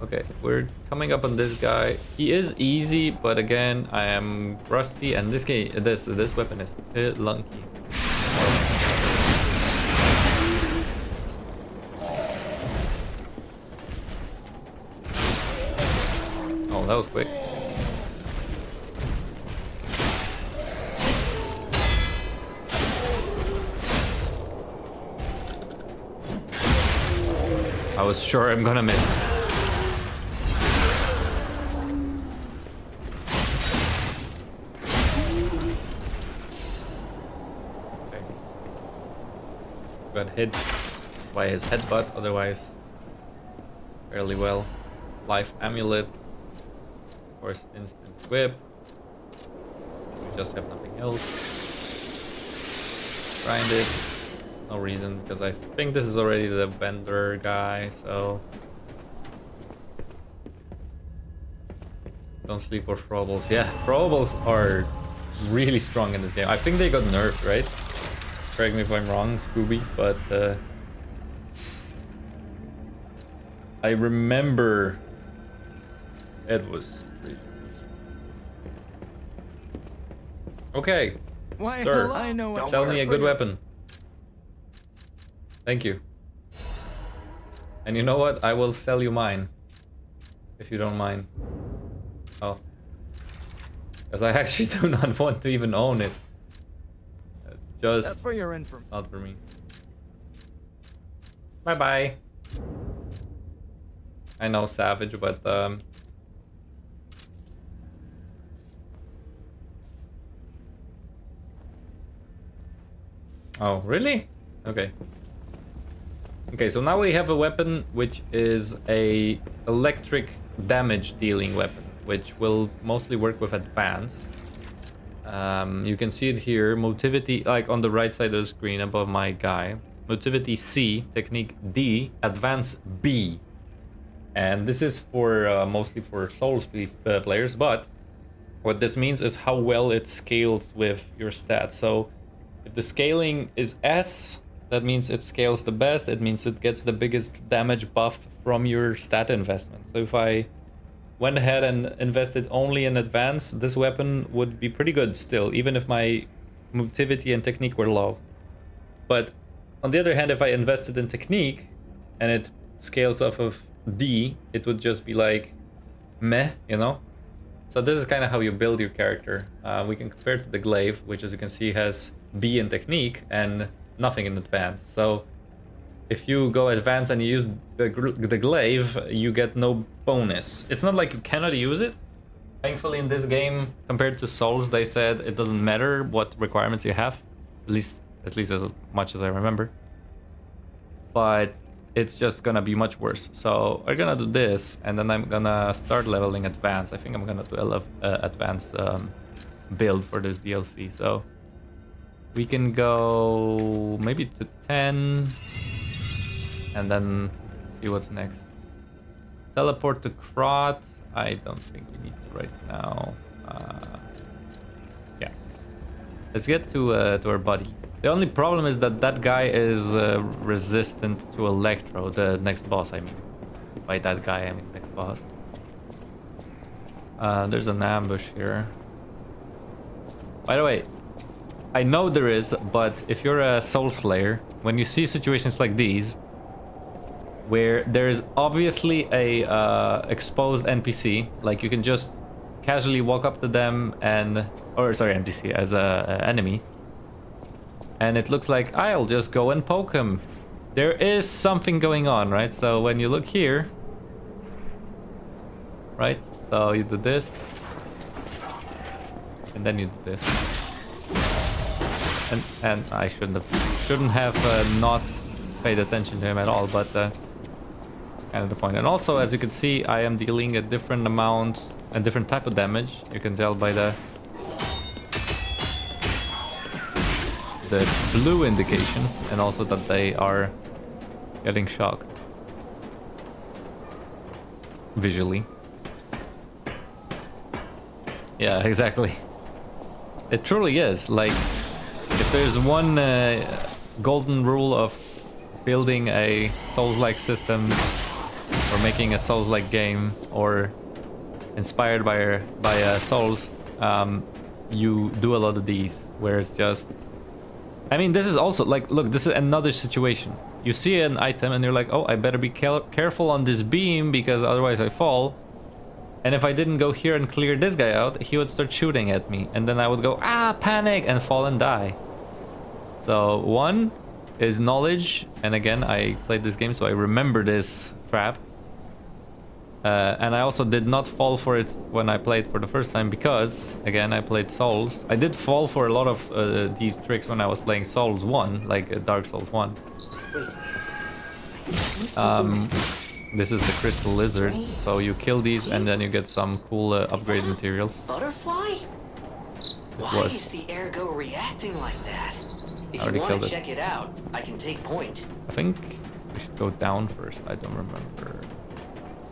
Okay, we're coming up on this guy. He is easy, but again, I am rusty, and this game, this weapon is clunky. Oh, that was quick. I was sure I'm gonna miss. Okay. Got hit by his headbutt, otherwise fairly well. Life amulet. Of course, instant whip. We just have nothing else. Grind it. No reason, because I think this is already the vendor guy, so... Don't sleep or throwables. Yeah, throwables are really strong in this game. I think they got nerfed, right? Correct me if I'm wrong, Scooby, but... I remember... It was pretty strong. Okay, Why, sir, I know sell me a good weapon. Thank you. And you know what? I will sell you mine. If you don't mind. Oh. Because I actually do not want to even own it. It's just... That's for your information. Not for me. Bye-bye. I know, savage, but... Oh, really? Okay. Okay, so now we have a weapon which is a electric damage dealing weapon, which will mostly work with advance. You can see it here, motivity, like on the right side of the screen above my guy. Motivity C, technique D, advance B. And this is for mostly for Souls players, but what this means is how well it scales with your stats. So if the scaling is S, that means it scales the best. It means it gets the biggest damage buff from your stat investment. So if I went ahead and invested only in advance, this weapon would be pretty good still, even if my motivity and technique were low. But on the other hand, if I invested in technique and it scales off of D, it would just be like meh, you know? So this is kind of how you build your character. We can compare it to the glaive, which as you can see has B in technique and nothing in advance. So if you go advance and you use the glaive, you get no bonus. It's not like you cannot use it. Thankfully, in this game, compared to Souls, they said it doesn't matter what requirements you have, at least as much as I remember. But it's just gonna be much worse. So I'm gonna do this, and then I'm gonna start leveling advanced. I think I'm gonna do a advanced build for this DLC. So we can go maybe to 10, and then see what's next. Teleport to Krot. I don't think we need to right now. Yeah. Let's get to our buddy. The only problem is that that guy is resistant to Electro, the next boss, I mean. By that guy, I mean next boss. There's an ambush here. By the way, I know there is, but if you're a Souls player, when you see situations like these, where there is obviously a exposed NPC, like you can just casually walk up to them and, or sorry, NPC as a enemy, and it looks like I'll just go and poke him. There is something going on, right? So when you look here, right? So you do this, and then you do this, and I shouldn't have not paid attention to him at all, but. Kind of the point. And also, as you can see, I am dealing a different amount and different type of damage. You can tell by the blue indication, and also that they are getting shocked visually. Yeah, exactly. It truly is. Like, if there's one golden rule of building a Souls-like system, or making a Souls-like game, or inspired by Souls, you do a lot of these, where it's just... I mean, this is also, like, look, this is another situation. You see an item and you're like, oh, I better be careful on this beam, because otherwise I fall. And if I didn't go here and clear this guy out, he would start shooting at me. And then I would go, panic, and fall and die. So, one is knowledge. And again, I played this game, so I remember this trap. And I also did not fall for it when I played for the first time, because, again, I played Souls. I did fall for a lot of these tricks when I was playing Souls 1, like Dark Souls 1. This is the crystal lizards, so you kill these and then you get some cool upgrade materials. Butterfly? Why is the Ergo reacting like that? If you want to check it out, I can take point. I think we should go down first. I don't remember.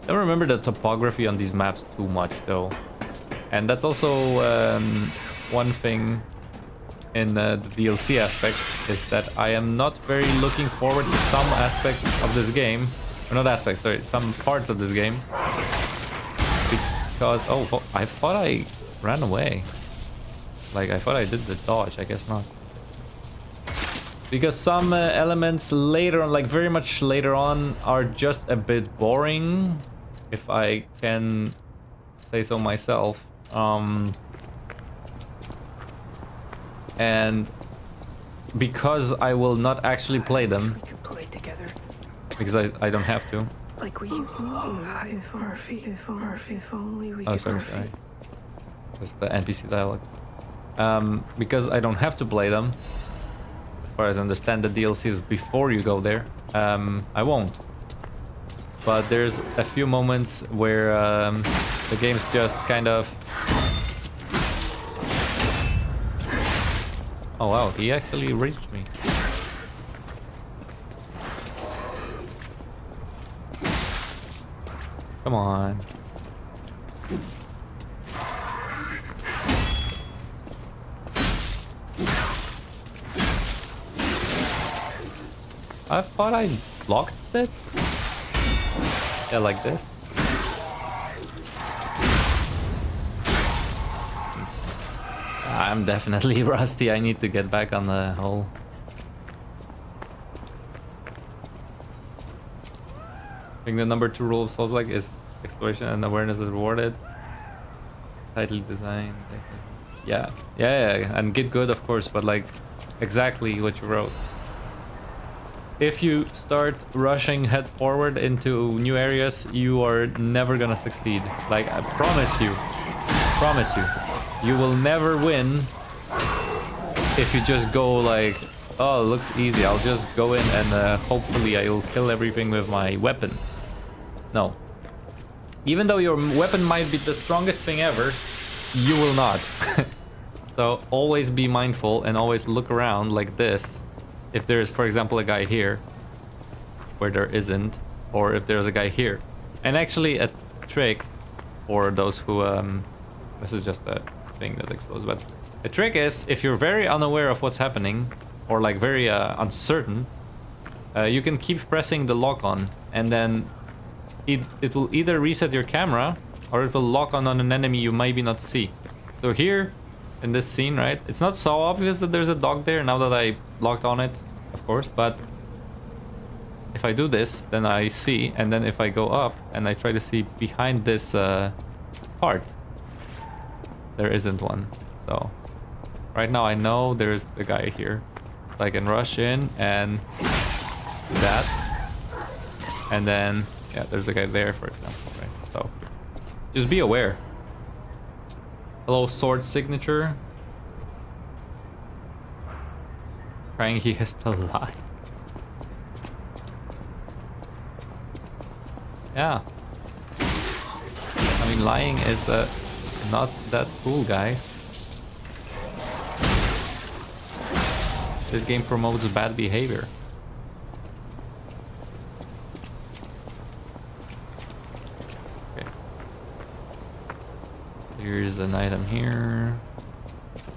I don't remember the topography on these maps too much though. And that's also one thing in the DLC aspect, is that I am not very looking forward to some aspects of this game. Or not aspects, sorry, some parts of this game. Because, oh, I thought I ran away. Like, I thought I did the dodge, I guess not. Because some elements later on, like very much later on, are just a bit boring, if I can say so myself. And because I will not actually play them, because I don't have to. Like we used to. If only we oh, sorry. That's the NPC dialogue. Because I don't have to play them, as far as I understand the DLC is before you go there, I won't. But there's a few moments where the game's just kind of... Oh wow, he actually reached me. Come on. I thought I blocked this. Yeah, like this. I'm definitely rusty. I need to get back on the hole. I think the number 2 rule of Souls-like is exploration and awareness is rewarded. Tightly designed. Yeah, and get good, of course, but like exactly what you wrote. If you start rushing head forward into new areas, you are never gonna succeed. Like, I promise you. promise you. You will never win if you just go like, oh, it looks easy. I'll just go in and hopefully I'll kill everything with my weapon. No. Even though your weapon might be the strongest thing ever, you will not. So always be mindful and always look around like this. If there's, for example, a guy here where there isn't, or if there's a guy here. And actually a trick for those who, this is just a thing that explodes, but a trick is if you're very unaware of what's happening or like very uncertain, you can keep pressing the lock on and then it will either reset your camera or it will lock on an enemy you maybe not see. So here in this scene, right, it's not so obvious that there's a dog there now that I locked on it, of course, but if I do this, then I see, and then if I go up and I try to see behind this part, there isn't one. So right now I know there's a guy here. I can rush in and do that, and then yeah, there's a guy there, for example, right? So just be aware. Hello, sword signature. Trying he has to lie. Yeah. I mean, lying is not that cool, guys. This game promotes bad behavior. Okay. Here's an item here.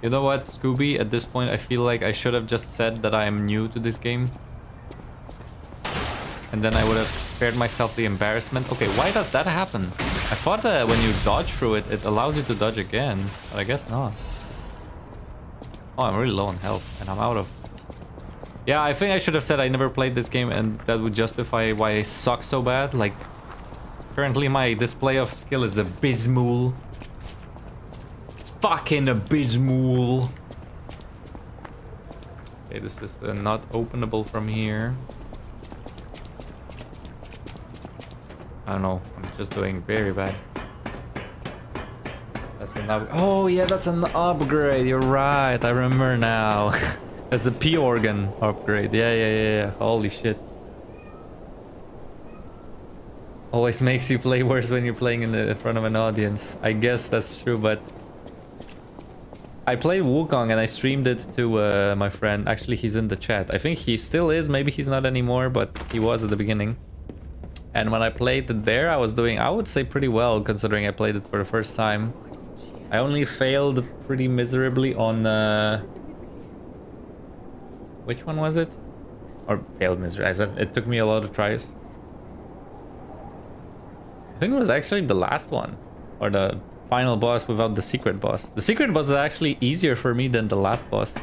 You know what, Scooby? At this point, I feel like I should have just said that I am new to this game. And then I would have spared myself the embarrassment. Okay, why does that happen? I thought that when you dodge through it, it allows you to dodge again. But I guess not. Oh, I'm really low on health, and I'm out of... Yeah, I think I should have said I never played this game, and that would justify why I suck so bad. Like, currently my display of skill is abysmal. Fucking abysmal. Okay, this is not openable from here. I don't know, I'm just doing very bad. That's an oh yeah, that's an upgrade, you're right, I remember now. That's a P organ upgrade, yeah. Holy shit. Always makes you play worse when you're playing in front of an audience. I guess that's true, but... I played Wukong and I streamed it to my friend. Actually, he's in the chat. I think he still is, maybe he's not anymore, but he was at the beginning. And when I played it there, I was doing, I would say, pretty well, considering I played it for the first time. I only failed pretty miserably on... which one was it? Or failed miserably. I said it took me a lot of tries. I think it was actually the last one. Or the final boss without the secret boss. The secret boss is actually easier for me than the last boss.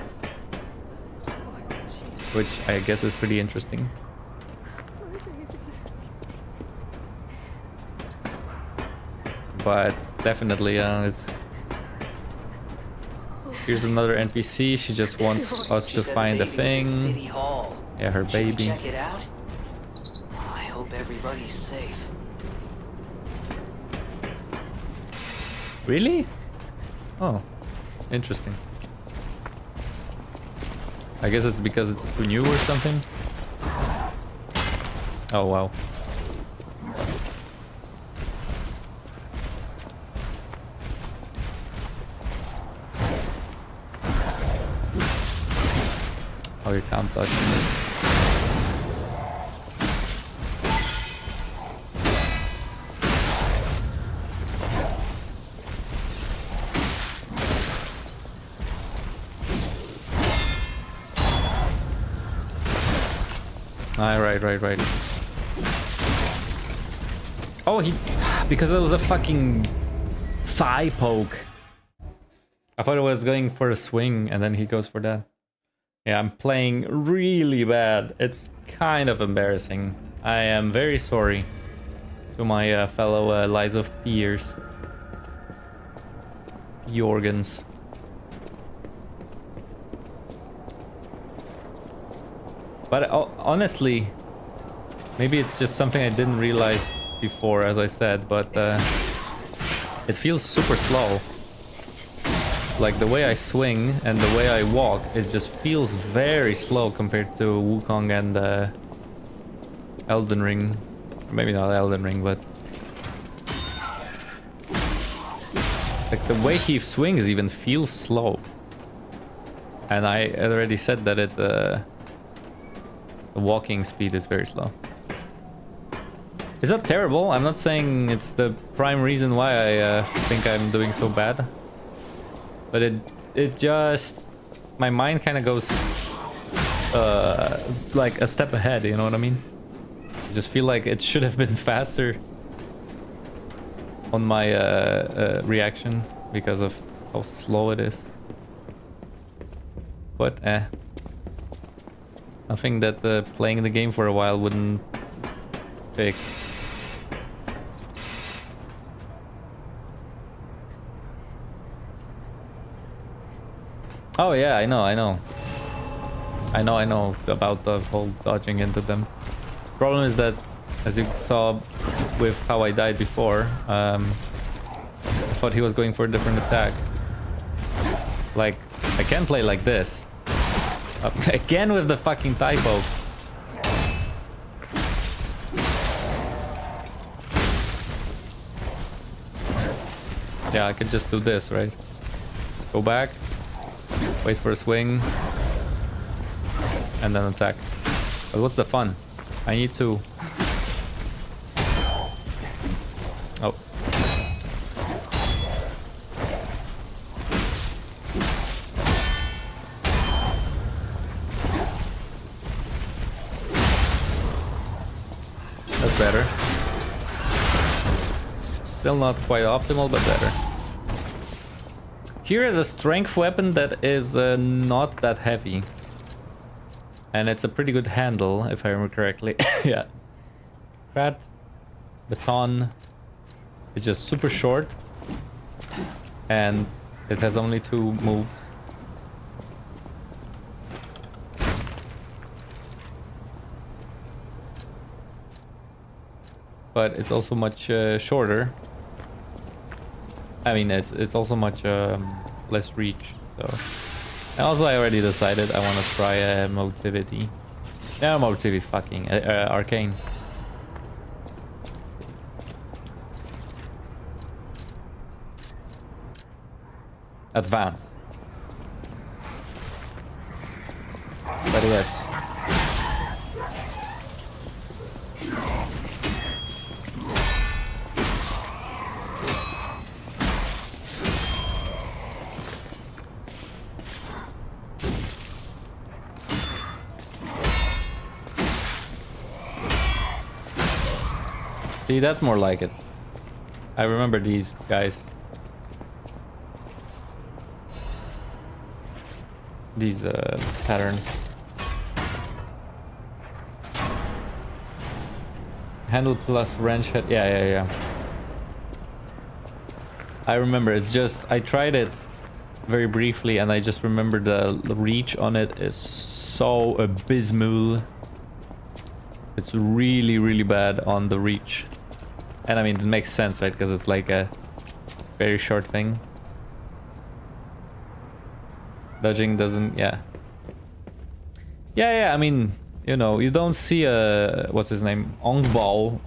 Which I guess is pretty interesting. But definitely, it's... Here's another NPC. She just wants us to find a thing. City Hall. Yeah, her baby. Check it out. I hope everybody's safe. Really? Oh, interesting. I guess it's because it's too new or something. Oh wow. Oh, you can't touch it. Right. Oh, because it was a fucking thigh poke. I thought it was going for a swing and then he goes for that. Yeah, I'm playing really bad. It's kind of embarrassing. I am very sorry to my fellow Lies of Peers. P-organs. But honestly, maybe it's just something I didn't realize before, as I said, but it feels super slow. like the way I swing and the way I walk, it just feels very slow compared to Wukong and Elden Ring. Maybe not Elden Ring, but like the way he swings even feels slow. And I already said that the walking speed is very slow. It's not terrible. I'm not saying it's the prime reason why I think I'm doing so bad. But it just... my mind kind of goes like a step ahead, you know what I mean? I just feel like it should have been faster on my reaction because of how slow it is. But nothing that playing the game for a while wouldn't fix. Oh yeah, I know about the whole dodging into them. Problem is that, as you saw with how I died before, I thought he was going for a different attack. Like, I can play like this. Again with the fucking typo. Yeah, I could just do this, right? Go back. Wait for a swing. And then attack. But what's the fun? I need to... oh. That's better. Still not quite optimal, but better. Here is a strength weapon that is not that heavy. And it's a pretty good handle, if I remember correctly. Yeah. That baton is just super short. And it has only 2 moves. But it's also much shorter. I mean, it's also much less reach. So, and also I already decided I want to try motivity. No, motivity, fucking arcane. Advance. But yes. See, that's more like it. I remember these guys. These patterns. Handle plus wrench head. Yeah. I remember. It's just I tried it very briefly, and I just remember the reach on it is so abysmal. It's really, really bad on the reach. And I mean, it makes sense, right? Because it's like a very short thing. Dodging doesn't, yeah. Yeah, I mean, you know, you don't see a, what's his name? Ongbao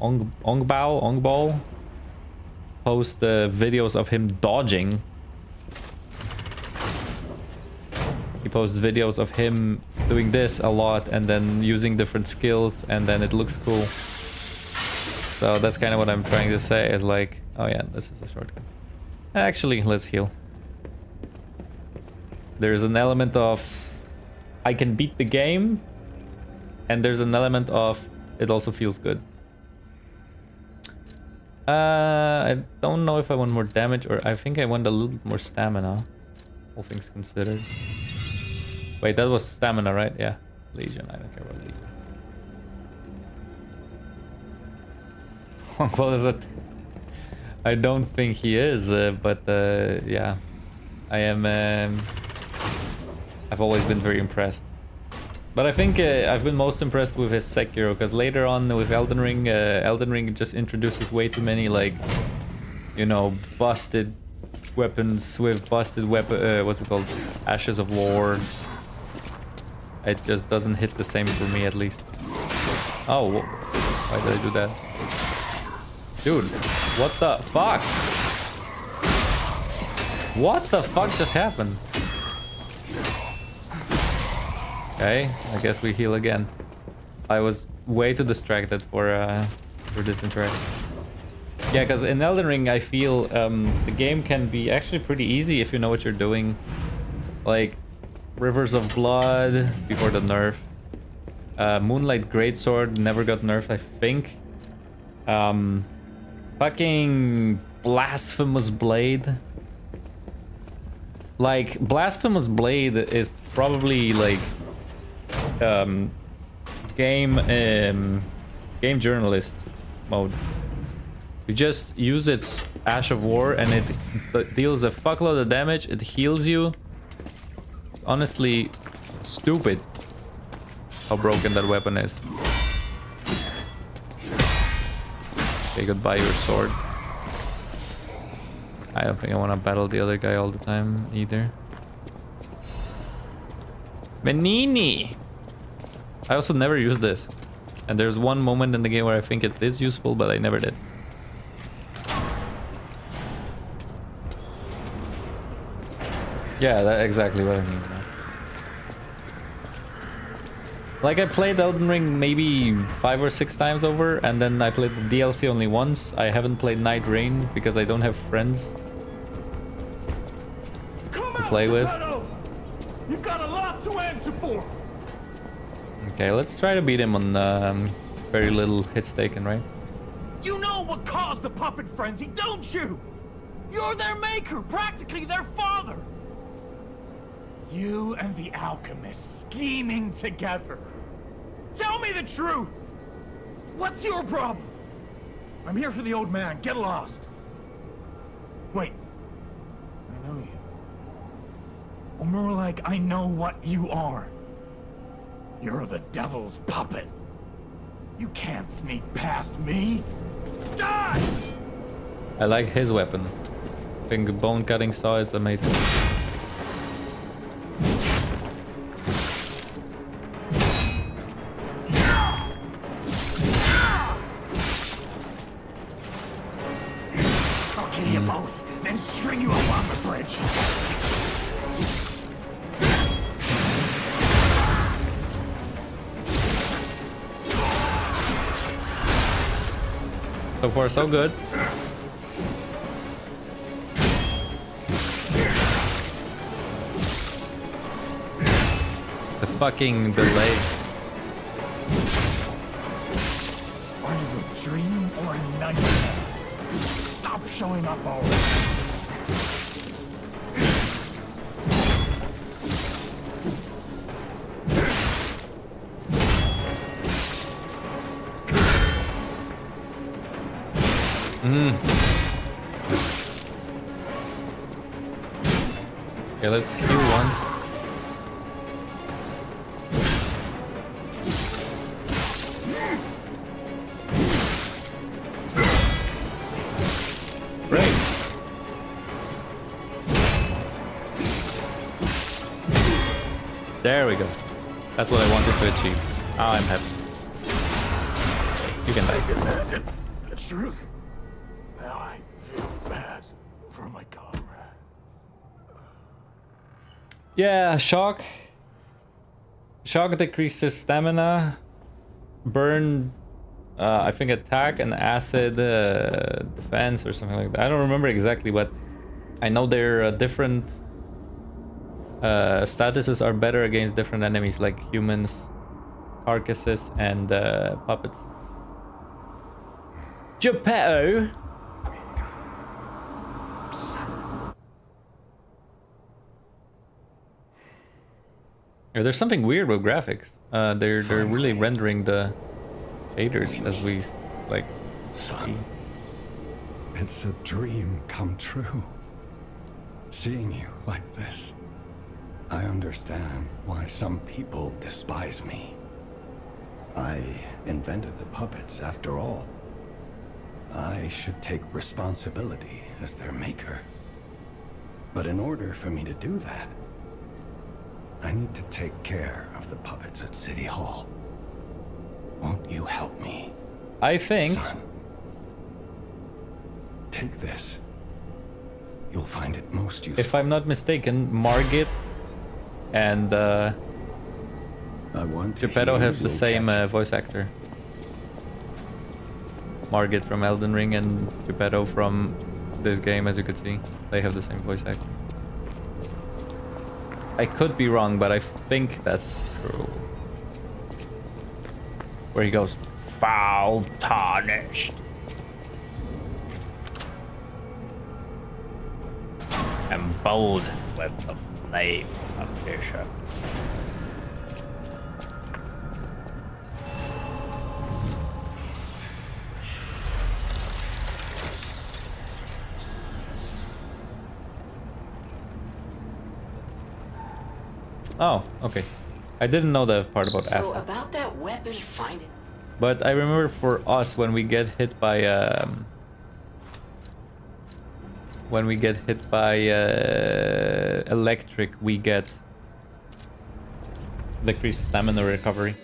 post videos of him dodging. He posts videos of him doing this a lot and then using different skills, and then it looks cool. So that's kind of what I'm trying to say, is like, oh yeah, this is a shortcut. Actually, let's heal. There's an element of I can beat the game, and there's an element of it also feels good. I don't know if I want more damage, or I think I want a little bit more stamina, all things considered. Wait, that was stamina, right? Yeah. Legion, I don't care about Legion. What is it? I don't think he is, but yeah. I am... I've always been very impressed. But I think I've been most impressed with his Sekiro, because later on with Elden Ring just introduces way too many, like, you know, busted weapons with busted weapon. What's it called? Ashes of War. It just doesn't hit the same for me, at least. Oh, why did I do that? Dude, what the fuck? What the fuck just happened? Okay, I guess we heal again. I was way too distracted for this interaction. Yeah, because in Elden Ring, I feel the game can be actually pretty easy if you know what you're doing. Like, Rivers of Blood before the nerf. Moonlight Greatsword never got nerfed, I think. Fucking Blasphemous Blade. Like, Blasphemous Blade is probably like game journalist mode. You just use its Ash of War and it deals a fuckload of damage. It heals you. It's honestly stupid how broken that weapon is. Okay, goodbye your sword. I don't think I want to battle the other guy all the time either. Menini! I also never used this. And there's one moment in the game where I think it is useful, but I never did. Yeah, that's exactly what I mean. Like, I played Elden Ring maybe 5 or 6 times over, and then I played the DLC only once. I haven't played Night Rain because I don't have friends to play with. You've got a lot to answer for. Okay, let's try to beat him on very little hits taken, right? You know what caused the puppet frenzy, don't you? You're their maker, practically their father. You and the alchemist scheming together. Tell me the truth. What's your problem? I'm here for the old man. Get lost. Wait. I know you. Or more like, I know what you are. You're the devil's puppet. You can't sneak past me. Die! I like his weapon. I think bone cutting saw is amazing. I'll kill you both, then string you up on the bridge. So far, so good. The fucking delay. Are you a dream or a nightmare? Stop showing up already. Okay, let's heal once. Great. There we go. That's what I wanted to achieve. Now I'm happy. You can die. The truth. Now I feel bad for my comrade. Yeah, shock. Shock decreases stamina. Burn, I think attack and acid defense or something like that. I don't remember exactly, but I know their different statuses are better against different enemies like humans, carcasses, and puppets. Geppetto! Yeah, there's something weird with graphics. They're really rendering the shaders as we like. Son, it's a dream come true. Seeing you like this, I understand why some people despise me. I invented the puppets after all. I should take responsibility as their maker. But in order for me to do that, I need to take care of the puppets at City Hall. Won't you help me? I think... Son, take this. You'll find it most useful. If I'm not mistaken, Margit and Geppetto have the same voice actor. Margit from Elden Ring and Geppetto from this game, as you could see. They have the same voice actor. I could be wrong, but I think that's true. Where he goes, foul tarnished. Emboldened with the flame of Bishop. Oh, okay. I didn't know the part about So acid. about that weapon, you find it. But I remember for us, when we get hit by electric, we get decreased stamina recovery.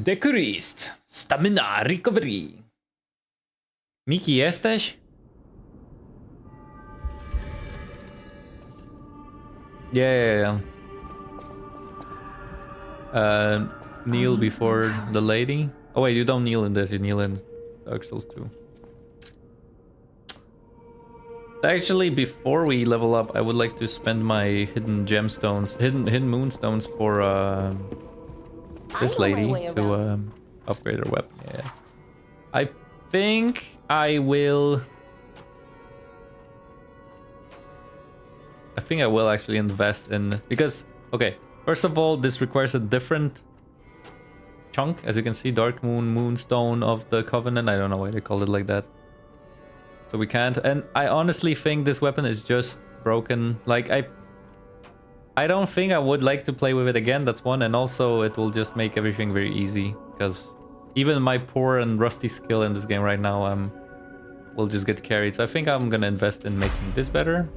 Decreased stamina recovery. Miki, jesteś? Yeah. Kneel before the lady. Oh wait, you don't kneel in this. You kneel in Dark Souls 2. Actually, before we level up, I would like to spend my hidden gemstones, hidden moonstones for this lady to upgrade her weapon. Yeah. I think I will. I think I will actually invest in, because okay, first of all, this requires a different chunk, as you can see, Dark Moonstone of the Covenant. I don't know why they called it like that. So we can't, and I honestly think this weapon is just broken. Like I don't think I would like to play with it again, that's one, and also it will just make everything very easy, because even my poor and rusty skill in this game right now will just get carried. So I think I'm gonna invest in making this better.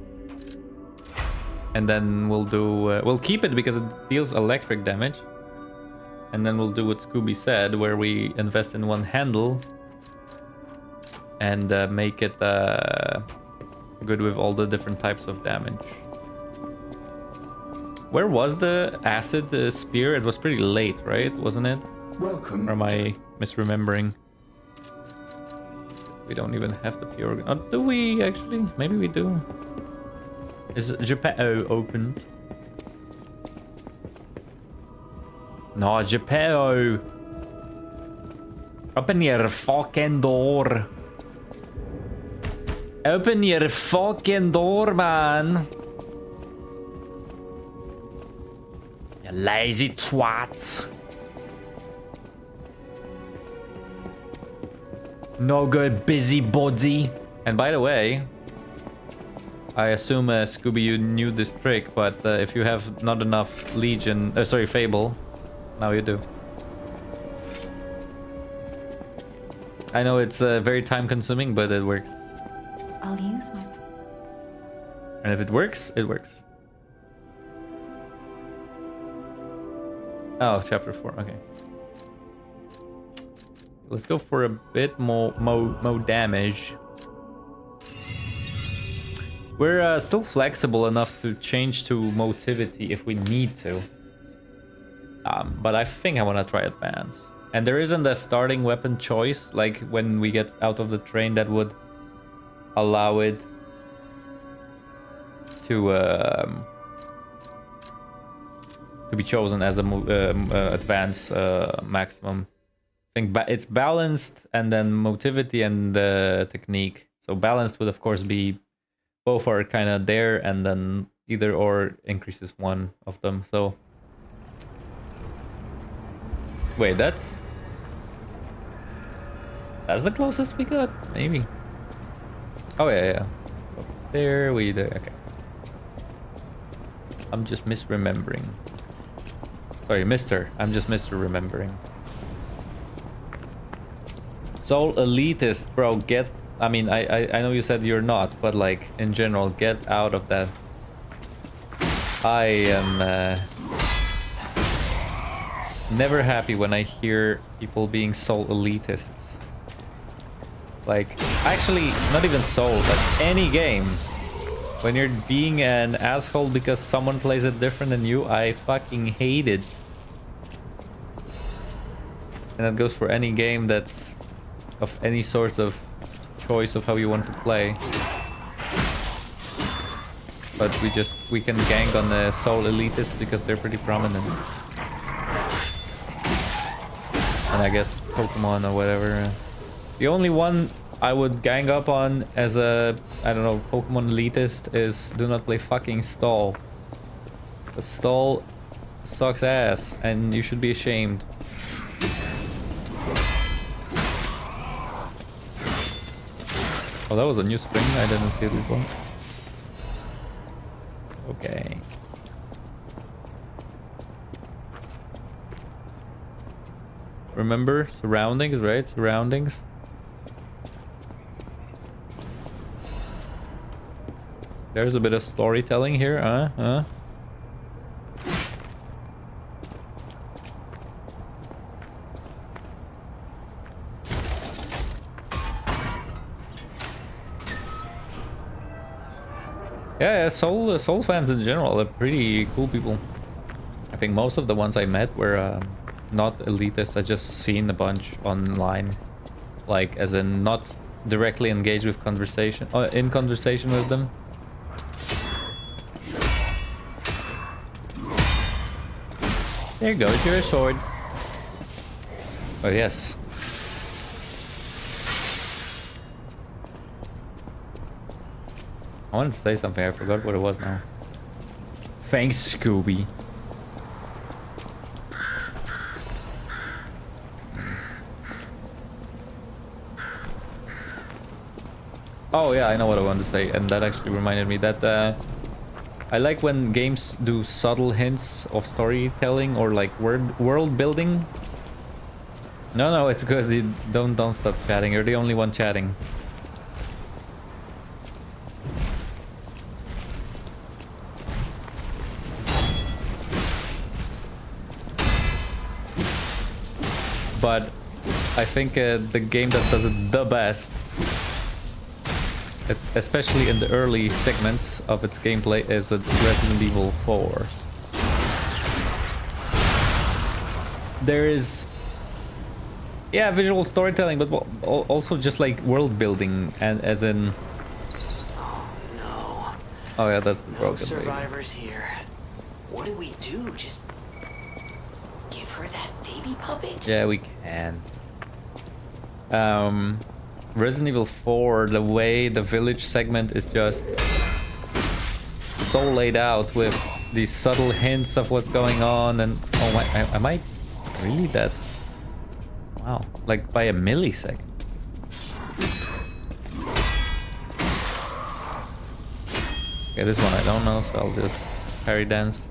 And then we'll do, we'll keep it because it deals electric damage. And then we'll do what Scooby said, where we invest in one handle and make it good with all the different types of damage. Where was the acid spear? It was pretty late, right? Wasn't it? Welcome. Or am I misremembering? We don't even have the pure... Oh, do we actually? Maybe we do. Is Geppetto opened? No, Geppetto! Open your fucking door! Open your fucking door, man! You lazy twats! No good, busybody! And by the way, I assume, Scooby, you knew this trick, but if you have not enough Legion... sorry, Fable, now you do. I know it's very time-consuming, but it works. I'll use my... And if it works, it works. Oh, chapter 4, okay. Let's go for a bit more damage. We're still flexible enough to change to motivity if we need to. But I think I want to try advance. And there isn't a starting weapon choice, like when we get out of the train, that would allow it to be chosen as a advance maximum. I think it's balanced, and then motivity and technique. So balanced would of course be both are kind of there, and then either or increases one of them. So wait, that's the closest we got, maybe. Oh yeah. There we do. Okay. I'm just misremembering. Sorry, Mister. I'm just misremembering. Soul elitist, bro. Get I mean, I know you said you're not, but like in general, get out of that. I am never happy when I hear people being soul elitists. Like, actually, not even Soul, but any game. When you're being an asshole because someone plays it different than you, I fucking hate it. And that goes for any game that's of any sort of choice of how you want to play. But we can gang on the Soul elitists because they're pretty prominent. And I guess Pokemon or whatever. The only one I would gang up on as a, I don't know, Pokemon elitist is do not play fucking Stall. The Stall sucks ass and you should be ashamed. Oh, that was a new spring. I didn't see it before. Okay. Remember surroundings, right? Surroundings. There's a bit of storytelling here, huh? Yeah, Soul fans in general are pretty cool people. I think most of the ones I met were not elitists. I just seen a bunch online, like as in not directly engaged with conversation, in conversation with them. There goes your sword. Oh yes. I wanted to say something, I forgot what it was now. Thanks, Scooby. Oh yeah, I know what I wanted to say, and that actually reminded me that I like when games do subtle hints of storytelling or like world building. No, it's good. Don't stop chatting. You're the only one chatting. But I think the game that does it the best, especially in the early segments of its gameplay, is Resident Evil 4. There is, yeah, visual storytelling, but also just like world building, and as in. Oh no. Oh yeah, that's the No broken survivors here. What do we do? Just give her that baby puppet? Yeah, we can. Resident Evil 4, the way the village segment is just so laid out with these subtle hints of what's going on, and oh my, am I really that? Wow, like by a millisecond. Okay, this one I don't know, so I'll just parry dance.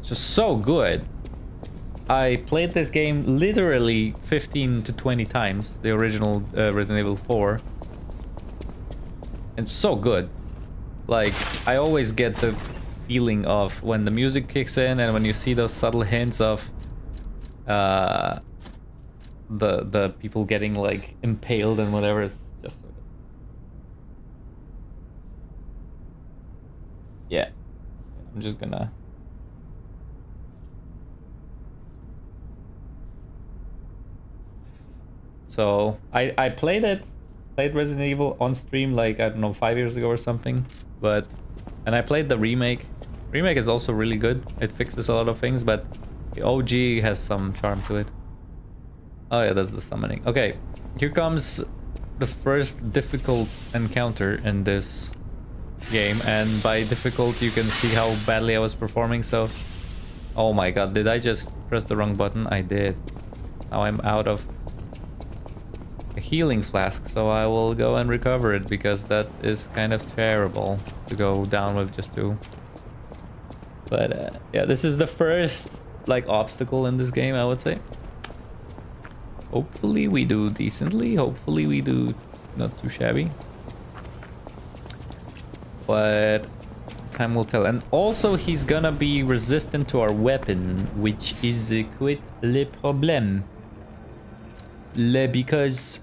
Just so good. I played this game literally 15 to 20 times, the original Resident Evil 4. And so good. Like, I always get the feeling of when the music kicks in and when you see those subtle hints of the people getting like impaled and whatever. It's just so good. Yeah. I'm just gonna... So I played Resident Evil on stream like, I don't know, 5 years ago or something, and I played the remake. Remake is also really good. It fixes a lot of things, but the OG has some charm to it. Oh yeah, that's the summoning. Okay, here comes the first difficult encounter in this game, and by difficult you can see how badly I was performing. So, oh my god, did I just press the wrong button? I did. Now I'm out of a healing flask, so I will go and recover it, because that is kind of terrible to go down with just 2. But yeah, this is the first like obstacle in this game, I would say. Hopefully we do decently. Hopefully we do not too shabby. But time will tell. And also he's gonna be resistant to our weapon, which is quite le problème. Because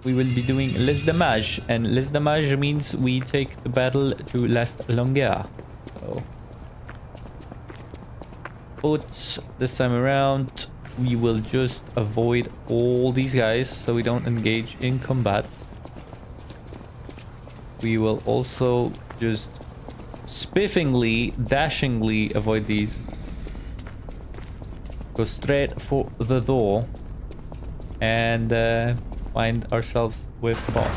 we will be doing less damage, and less damage means we take the battle to last longer. So, but this time around, we will just avoid all these guys so we don't engage in combat. We will also just spiffingly, dashingly avoid these. Go straight for the door and find ourselves with the boss.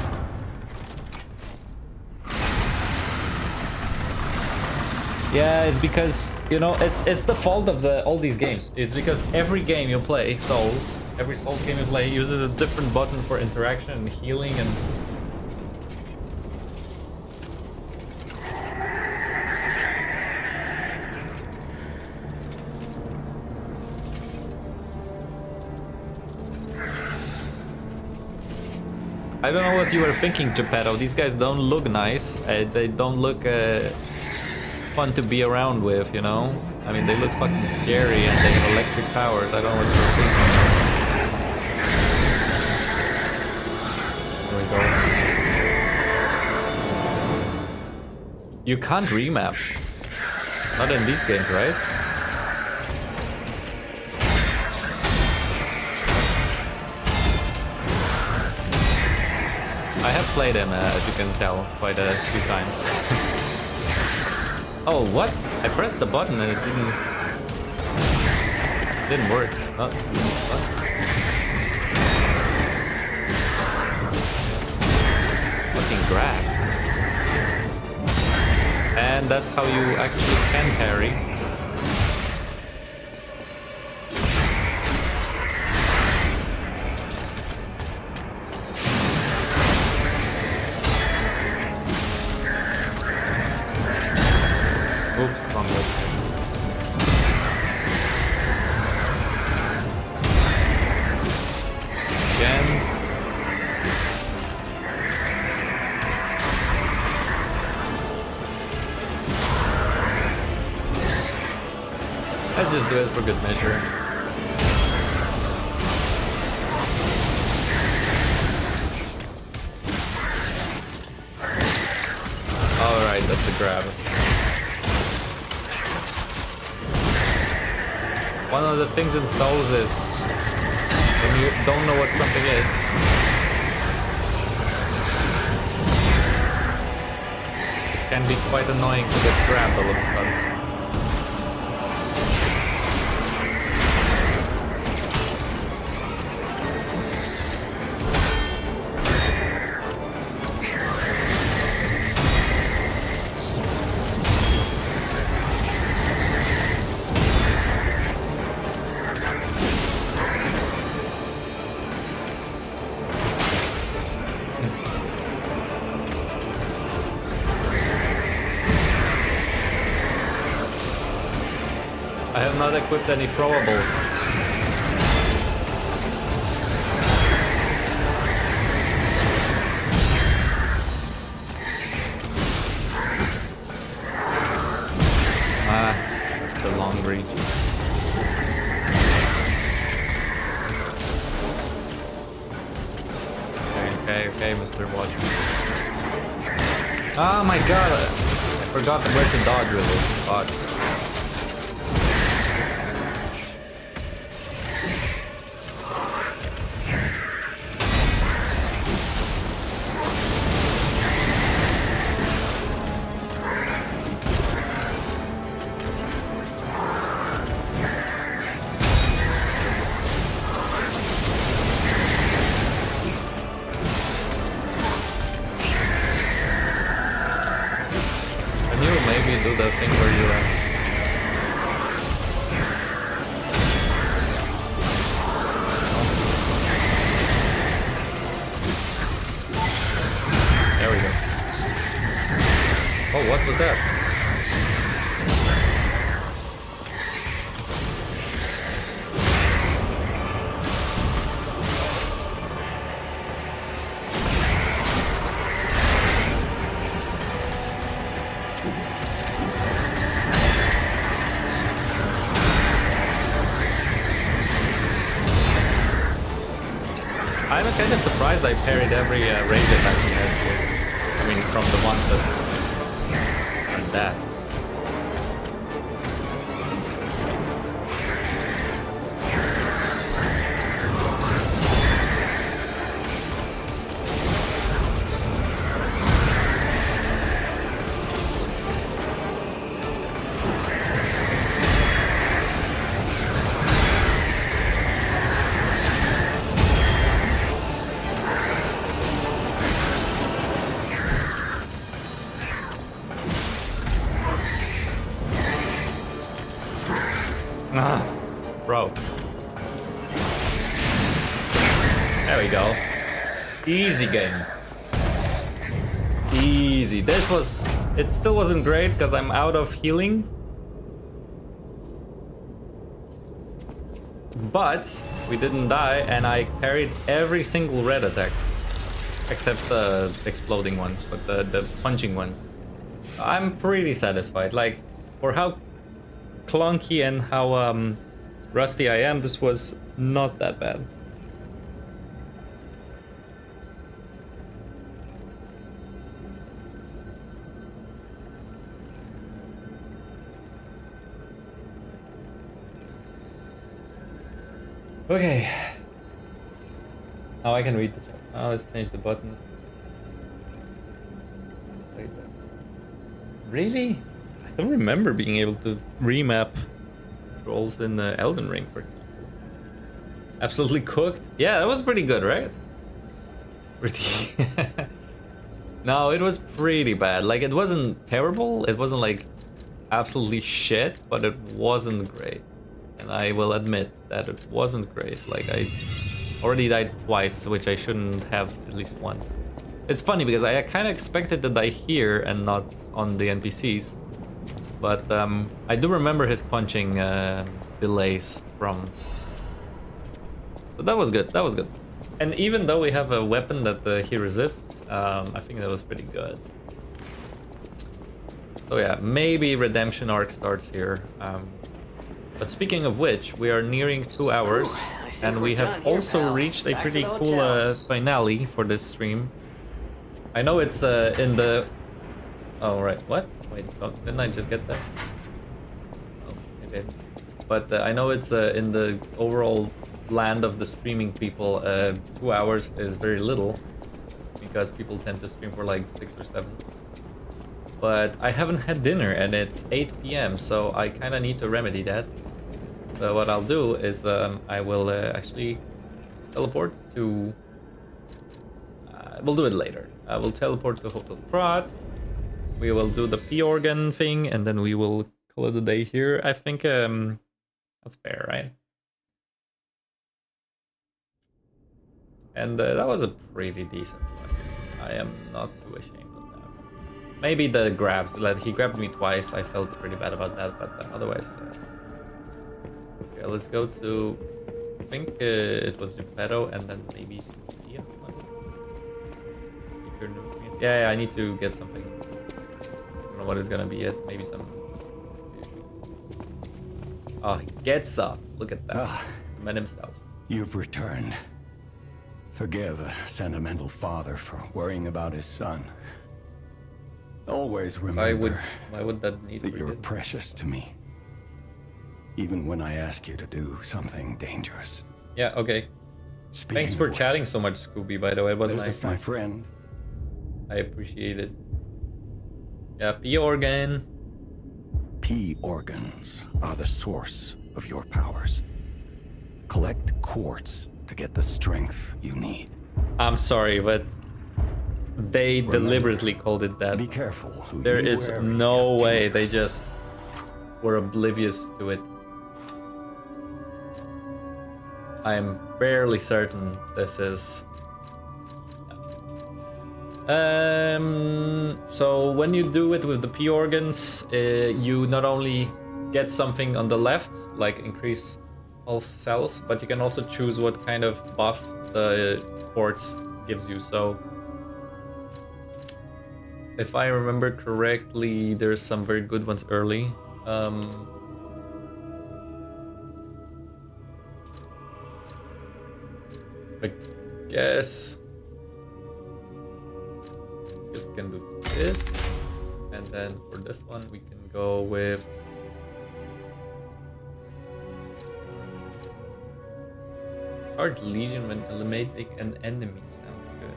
Yeah, it's because, you know, it's the fault of all these games. It's because every game you play, Souls, every Souls game you play uses a different button for interaction and healing and... I don't know what you were thinking, Geppetto. These guys don't look nice. They don't look fun to be around with, you know? I mean, they look fucking scary and they have electric powers. I don't know what you were thinking. Here we go. You can't remap. Not in these games, right? I have played him, as you can tell, quite a few times. Oh, what? I pressed the button and it didn't work. What? Fucking grass. And that's how you actually can parry. Oops, wrong way. Again. Let's just do it for good measure. Alright, that's the grab. One of the things in Souls is when you don't know what something is, it can be quite annoying to get grabbed all of a sudden. I have not equipped any throwables. Ah, that's the long reach. Okay, Mr. Watchman. Oh my god! I forgot where to dodge with this. Fuck. Do the thing where you There we go. Oh, what was that? because I parried every rage attack he has here. I mean, from the ones that aren't that. Ah, bro. There we go. Easy game. Easy. This was... It still wasn't great because I'm out of healing. But we didn't die and I parried every single red attack. Except the exploding ones, but the punching ones. I'm pretty satisfied. Like, for how clunky and how rusty I am, this was not that bad. Okay. Now I can read the chat. Now let's change the buttons. Wait. Really? I don't remember being able to remap roles in Elden Ring, for example. Absolutely cooked. Yeah, that was pretty good, right? Pretty. No, it was pretty bad. Like, it wasn't terrible. It wasn't like absolutely shit, but it wasn't great. And I will admit that it wasn't great. Like, I already died twice, which I shouldn't have at least once. It's funny because I kind of expected to die here and not on the NPCs. But I do remember his punching delays from... So that was good, that was good. And even though we have a weapon that he resists, I think that was pretty good. So yeah, maybe redemption arc starts here. But speaking of which, we are nearing 2 hours. And we have also reached a pretty cool finale for this stream. I know it's in the... Oh, right. What? Wait, didn't I just get that? Oh, okay. But I know it's in the overall land of the streaming people, 2 hours is very little. Because people tend to stream for like 6 or 7. But I haven't had dinner and it's 8 p.m. So I kind of need to remedy that. So what I'll do is I will actually teleport to... we'll do it later. I will teleport to Hotel Prot. We will do the P-Organ thing and then we will call it a day here. I think that's fair, right? And that was a pretty decent one. I am not too ashamed of that. Maybe the grabs, like he grabbed me twice. I felt pretty bad about that, but otherwise... Okay, let's go to... I think it was Geppetto and then maybe Sophia. Yeah, I need to get something. I don't know what is gonna be it. Maybe some... Oh, Getza! Look at that. The man himself. You've returned. Forgive a sentimental father for worrying about his son. Always remember why would that need that you're precious to me. Even when I ask you to do something dangerous. Yeah, okay. Thanks for chatting so much, Scooby, by the way. It was nice. My friend. I appreciate it. Yeah, P-Organ. P-Organs are the source of your powers. Collect quartz to get the strength you need. I'm sorry, but they deliberately called it that. Be careful. There is no way they just were oblivious to it. I am fairly certain this is... So when you do it with the P-Organs, you not only get something on the left, like increase pulse cells, but you can also choose what kind of buff the quartz gives you. So if I remember correctly, there's some very good ones early. I guess Guess we can do this. And then for this one, we can go with... Charge Legion when eliminating an enemy. Sounds good.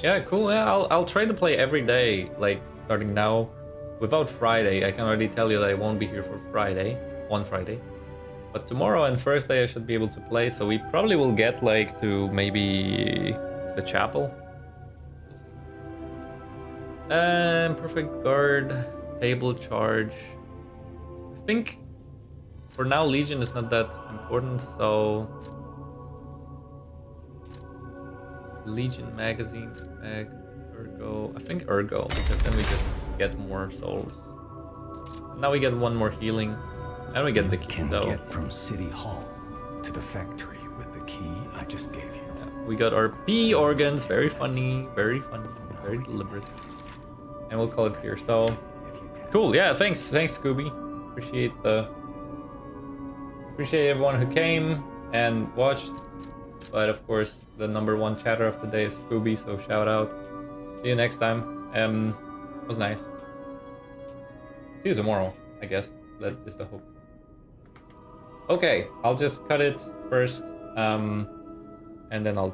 Yeah, cool. Yeah, I'll try to play every day, like starting now. Without Friday, I can already tell you that I won't be here for Friday, on Friday. But tomorrow and Thursday I should be able to play, so we probably will get like to maybe the chapel. Perfect guard, table charge. I think for now Legion is not that important, so Legion magazine, mag, Ergo. I think Ergo, because then we just get more souls. Now we get one more healing, and we get the key. Can So get from City Hall to the factory with the key I just gave you. yeah, we got our B organs. Very funny, very deliberate. And we'll call it here. So cool. Yeah, thanks, Scooby. Appreciate everyone who came and watched. But of course, the #1 chatter of the day is Scooby. So shout out. See you next time. It was nice. See you tomorrow, I guess. That is the hope. Okay, I'll just cut it first, and then I'll